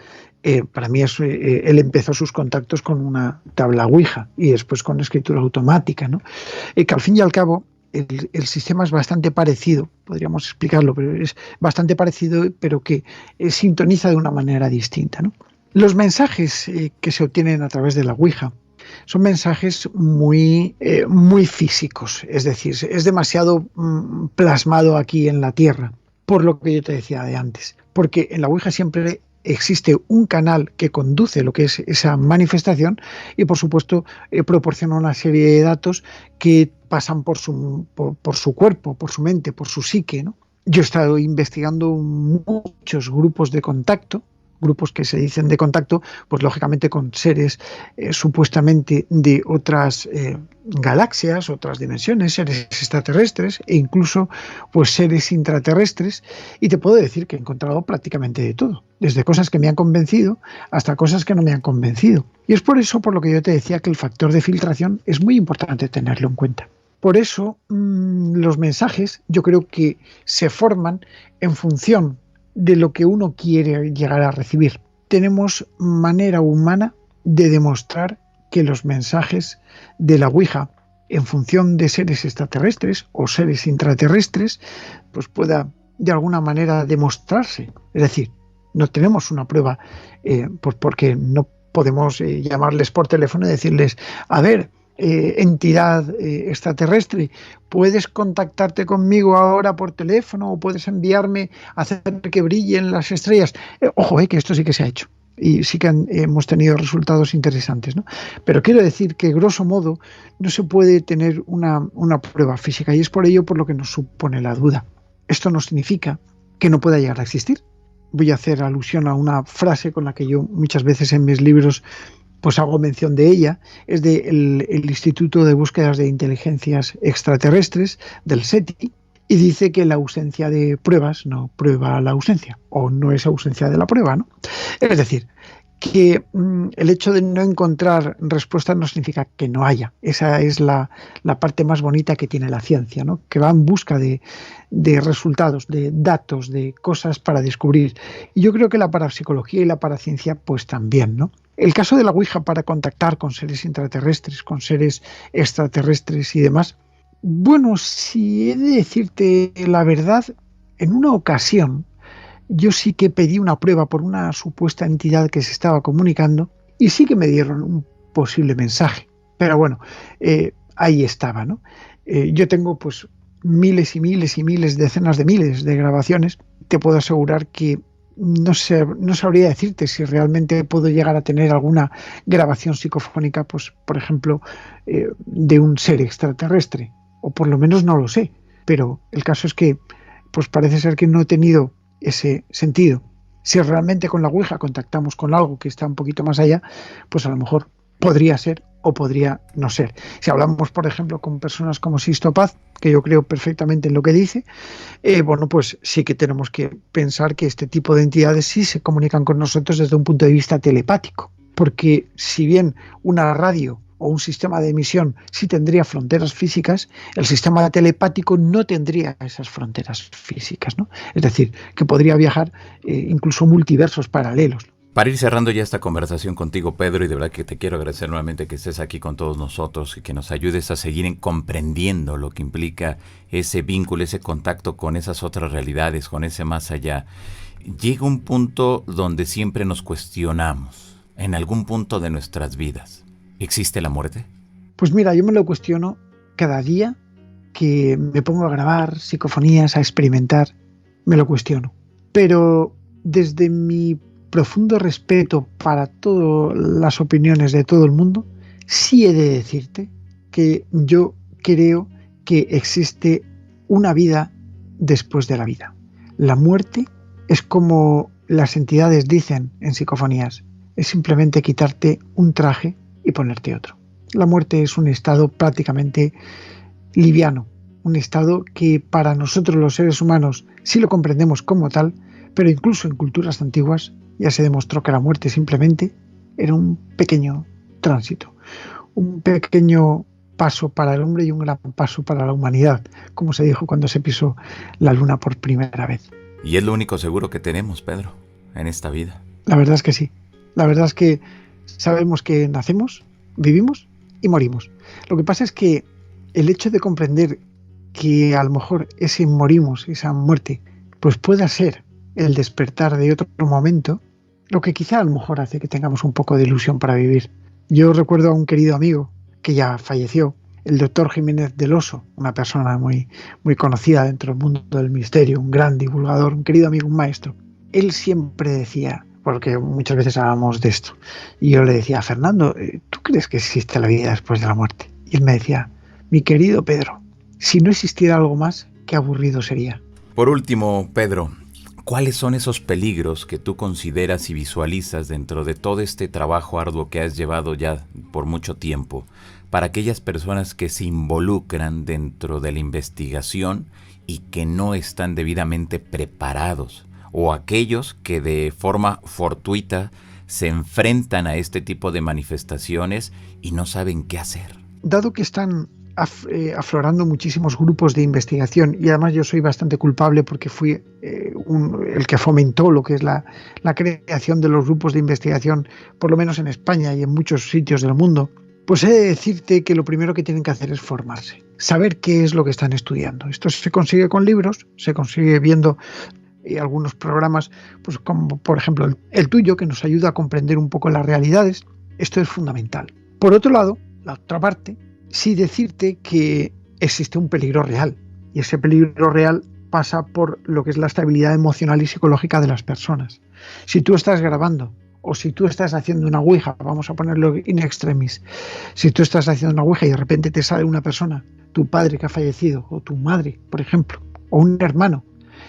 para mí él empezó sus contactos con una tabla Ouija y después con escritura automática, ¿no? Que al fin y al cabo el sistema es bastante parecido, podríamos explicarlo, pero es bastante parecido, pero que sintoniza de una manera distinta, ¿no? Los mensajes que se obtienen a través de la Ouija son mensajes muy físicos, es decir, es demasiado plasmado aquí en la Tierra, por lo que yo te decía de antes, porque en la Ouija siempre existe un canal que conduce lo que es esa manifestación y por supuesto proporciona una serie de datos que pasan por su cuerpo, por su mente, por su psique, ¿no? Yo he estado investigando muchos grupos de contacto, grupos que se dicen de contacto, pues lógicamente con seres supuestamente de otras galaxias, otras dimensiones, seres extraterrestres e incluso pues seres intraterrestres, y te puedo decir que he encontrado prácticamente de todo, desde cosas que me han convencido hasta cosas que no me han convencido. Y es por eso por lo que yo te decía que el factor de filtración es muy importante tenerlo en cuenta. Por eso los mensajes yo creo que se forman en función de lo que uno quiere llegar a recibir. Tenemos manera humana de demostrar que los mensajes de la Ouija, en función de seres extraterrestres o seres intraterrestres, pues pueda de alguna manera demostrarse. Es decir, no tenemos una prueba, pues porque no podemos llamarles por teléfono y decirles, a ver, entidad extraterrestre, puedes contactarte conmigo ahora por teléfono o puedes enviarme a hacer que brillen las estrellas. Ojo, que esto sí que se ha hecho. Y sí que hemos tenido resultados interesantes, ¿no? Pero quiero decir que, grosso modo, no se puede tener una prueba física y es por ello por lo que nos supone la duda. Esto no significa que no pueda llegar a existir. Voy a hacer alusión a una frase con la que yo muchas veces en mis libros pues hago mención de ella, es del Instituto de Búsquedas de Inteligencias Extraterrestres, del SETI, y dice que la ausencia de pruebas no prueba la ausencia, o no es ausencia de la prueba, ¿no? Es decir, que el hecho de no encontrar respuestas no significa que no haya. Esa es la parte más bonita que tiene la ciencia, ¿no? Que va en busca de resultados, de datos, de cosas para descubrir. Y yo creo que la parapsicología y la paraciencia pues también, ¿no? El caso de la Ouija para contactar con seres intraterrestres, con seres extraterrestres y demás, bueno, si he de decirte la verdad, en una ocasión yo sí que pedí una prueba por una supuesta entidad que se estaba comunicando y sí que me dieron un posible mensaje. Pero bueno, ahí estaba, ¿no? Yo tengo pues miles y miles y miles, decenas de miles de grabaciones. Te puedo asegurar que no sabría decirte si realmente puedo llegar a tener alguna grabación psicofónica, pues por ejemplo, de un ser extraterrestre, o por lo menos no lo sé. Pero el caso es que pues parece ser que no he tenido ese sentido. Si realmente con la Ouija contactamos con algo que está un poquito más allá, pues a lo mejor podría ser o podría no ser. Si hablamos, por ejemplo, con personas como Sixto Paz, que yo creo perfectamente en lo que dice, bueno, pues sí que tenemos que pensar que este tipo de entidades sí se comunican con nosotros desde un punto de vista telepático, porque si bien una radio o un sistema de emisión sí tendría fronteras físicas, el sistema telepático no tendría esas fronteras físicas, ¿no? Es decir, que podría viajar incluso multiversos paralelos. Para ir cerrando ya esta conversación contigo, Pedro, y de verdad que te quiero agradecer nuevamente que estés aquí con todos nosotros y que nos ayudes a seguir comprendiendo lo que implica ese vínculo, ese contacto con esas otras realidades, con ese más allá. Llega un punto donde siempre nos cuestionamos, en algún punto de nuestras vidas. ¿Existe la muerte? Pues mira, yo me lo cuestiono cada día que me pongo a grabar psicofonías, a experimentar, me lo cuestiono. Pero desde mi profundo respeto para todas las opiniones de todo el mundo, sí he de decirte que yo creo que existe una vida después de la vida. La muerte es como las entidades dicen en psicofonías, es simplemente quitarte un traje y ponerte otro. La muerte es un estado prácticamente liviano, un estado que para nosotros los seres humanos sí lo comprendemos como tal, pero incluso en culturas antiguas ya se demostró que la muerte simplemente era un pequeño tránsito, un pequeño paso para el hombre y un gran paso para la humanidad, como se dijo cuando se pisó la luna por primera vez. Y es lo único seguro que tenemos, Pedro, en esta vida. La verdad es que sí. La verdad es que sabemos que nacemos, vivimos y morimos. Lo que pasa es que el hecho de comprender que a lo mejor ese morimos, esa muerte, pues pueda ser el despertar de otro momento, lo que quizá a lo mejor hace que tengamos un poco de ilusión para vivir. Yo recuerdo a un querido amigo que ya falleció, el doctor Jiménez del Oso, una persona muy, muy conocida dentro del mundo del misterio, un gran divulgador, un querido amigo, un maestro. Él siempre decía, porque muchas veces hablábamos de esto, y yo le decía, Fernando, ¿tú crees que existe la vida después de la muerte? Y él me decía, mi querido Pedro, si no existiera algo más, qué aburrido sería. Por último, Pedro, ¿cuáles son esos peligros que tú consideras y visualizas dentro de todo este trabajo arduo que has llevado ya por mucho tiempo para aquellas personas que se involucran dentro de la investigación y que no están debidamente preparados, o aquellos que de forma fortuita se enfrentan a este tipo de manifestaciones y no saben qué hacer? Dado que están aflorando muchísimos grupos de investigación, y además yo soy bastante culpable porque fui el que fomentó lo que es la creación de los grupos de investigación, por lo menos en España y en muchos sitios del mundo, pues he de decirte que lo primero que tienen que hacer es formarse, saber qué es lo que están estudiando. Esto se consigue con libros, se consigue viendo algunos programas, pues como por ejemplo el tuyo, que nos ayuda a comprender un poco las realidades. Esto es fundamental. Por otro lado, la otra parte, sí decirte que existe un peligro real. Y ese peligro real pasa por lo que es la estabilidad emocional y psicológica de las personas. Si tú estás grabando o si tú estás haciendo una ouija, vamos a ponerlo in extremis, si tú estás haciendo una ouija y de repente te sale una persona, tu padre que ha fallecido o tu madre, por ejemplo, o un hermano,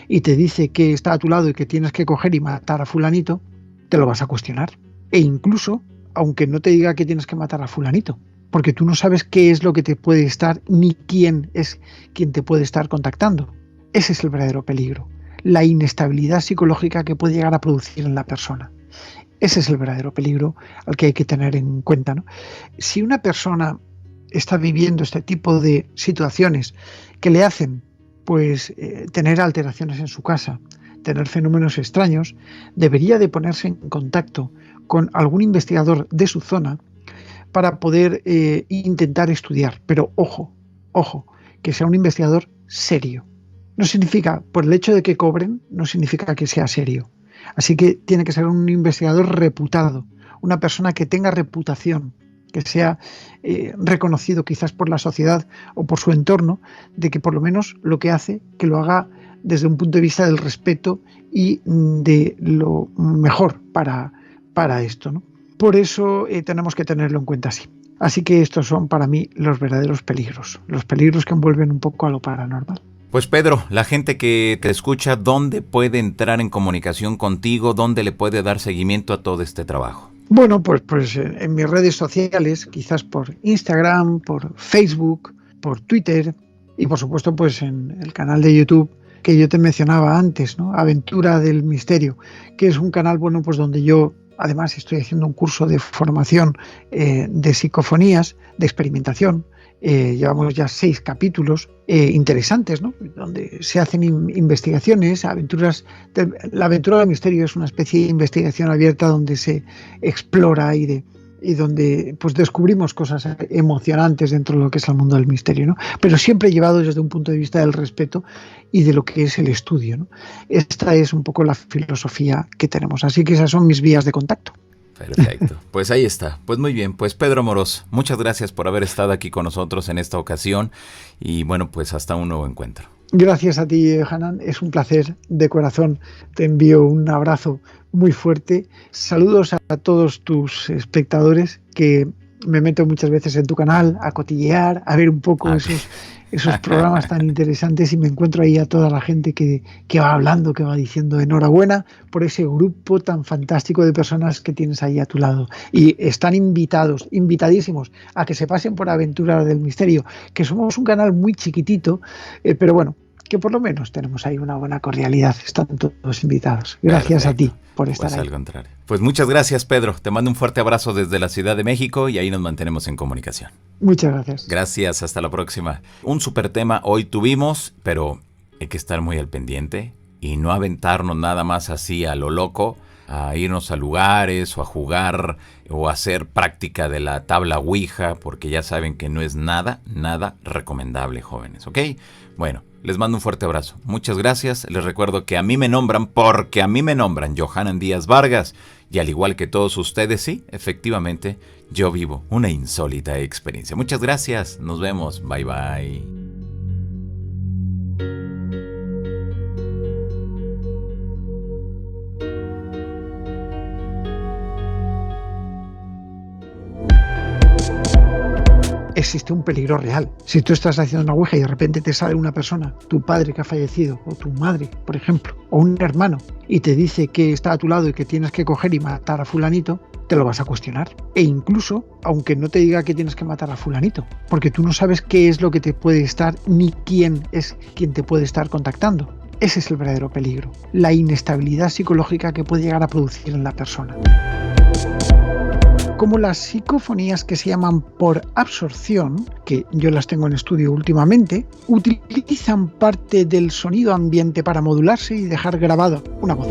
y te dice que está a tu lado y que tienes que coger y matar a fulanito, te lo vas a cuestionar. E incluso, aunque no te diga que tienes que matar a fulanito, porque tú no sabes qué es lo que te puede estar, ni quién es quien te puede estar contactando. Ese es el verdadero peligro, la inestabilidad psicológica que puede llegar a producir en la persona. Ese es el verdadero peligro al que hay que tener en cuenta, ¿no? Si una persona está viviendo este tipo de situaciones que le hacen pues tener alteraciones en su casa, tener fenómenos extraños, debería de ponerse en contacto con algún investigador de su zona para poder intentar estudiar. Pero ojo, que sea un investigador serio. No significa, por el hecho de que cobren, no significa que sea serio. Así que tiene que ser un investigador reputado, una persona que tenga reputación, que sea reconocido quizás por la sociedad o por su entorno, de que por lo menos lo que hace, que lo haga desde un punto de vista del respeto y de lo mejor para esto, ¿no? Por eso tenemos que tenerlo en cuenta así. Así que estos son para mí los verdaderos peligros, los peligros que envuelven un poco a lo paranormal. Pues Pedro, la gente que te escucha, ¿dónde puede entrar en comunicación contigo? ¿Dónde le puede dar seguimiento a todo este trabajo? Bueno, pues en mis redes sociales, quizás por Instagram, por Facebook, por Twitter y por supuesto pues en el canal de YouTube que yo te mencionaba antes, ¿no? Aventura del Misterio, que es un canal, bueno, pues donde yo además estoy haciendo un curso de formación de psicofonías, de experimentación. Llevamos ya 6 capítulos interesantes, ¿no? Donde se hacen investigaciones, aventuras. La aventura del misterio es una especie de investigación abierta donde se explora y donde pues descubrimos cosas emocionantes dentro de lo que es el mundo del misterio, ¿no? Pero siempre llevado desde un punto de vista del respeto y de lo que es el estudio, ¿no? Esta es un poco la filosofía que tenemos. Así que esas son mis vías de contacto. Perfecto, pues ahí está. Pues muy bien, pues Pedro Amorós, muchas gracias por haber estado aquí con nosotros en esta ocasión y bueno, pues hasta un nuevo encuentro. Gracias a ti, Hanan, es un placer de corazón. Te envío un abrazo muy fuerte. Saludos a todos tus espectadores, que me meto muchas veces en tu canal a cotillear, a ver un poco esos programas tan interesantes y me encuentro ahí a toda la gente que va hablando, que va diciendo enhorabuena por ese grupo tan fantástico de personas que tienes ahí a tu lado. Y están invitadísimos a que se pasen por Aventura del Misterio, que somos un canal muy chiquitito, pero bueno, que por lo menos tenemos ahí una buena cordialidad. Están todos invitados. Gracias. Perfecto. A ti por estar pues ahí. Al contrario. Pues muchas gracias, Pedro. Te mando un fuerte abrazo desde la Ciudad de México y ahí nos mantenemos en comunicación. Muchas gracias. Gracias, hasta la próxima. Un súper tema hoy tuvimos, pero hay que estar muy al pendiente y no aventarnos nada más así a lo loco, a irnos a lugares o a jugar o a hacer práctica de la tabla Ouija, porque ya saben que no es nada recomendable, jóvenes, ¿ok? Bueno, les mando un fuerte abrazo. Muchas gracias. Les recuerdo que a mí me nombran porque a mí me nombran Johanan Díaz Vargas. Y al igual que todos ustedes, sí, efectivamente, yo vivo una insólita experiencia. Muchas gracias. Nos vemos. Bye, bye. Existe un peligro real. Si tú estás haciendo una ouija y de repente te sale una persona, tu padre que ha fallecido, o tu madre, por ejemplo, o un hermano, y te dice que está a tu lado y que tienes que coger y matar a fulanito, te lo vas a cuestionar. E incluso, aunque no te diga que tienes que matar a fulanito, porque tú no sabes qué es lo que te puede estar, ni quién es quien te puede estar contactando. Ese es el verdadero peligro, la inestabilidad psicológica que puede llegar a producir en la persona. Como las psicofonías que se llaman por absorción, que yo las tengo en estudio últimamente, utilizan parte del sonido ambiente para modularse y dejar grabada una voz.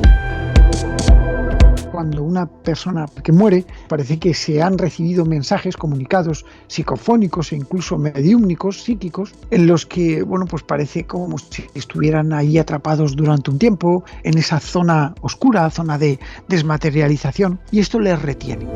Cuando una persona que muere, parece que se han recibido mensajes, comunicados psicofónicos e incluso mediúmnicos, psíquicos, en los que, bueno, pues parece como si estuvieran ahí atrapados durante un tiempo, en esa zona oscura, zona de desmaterialización, y esto les retiene.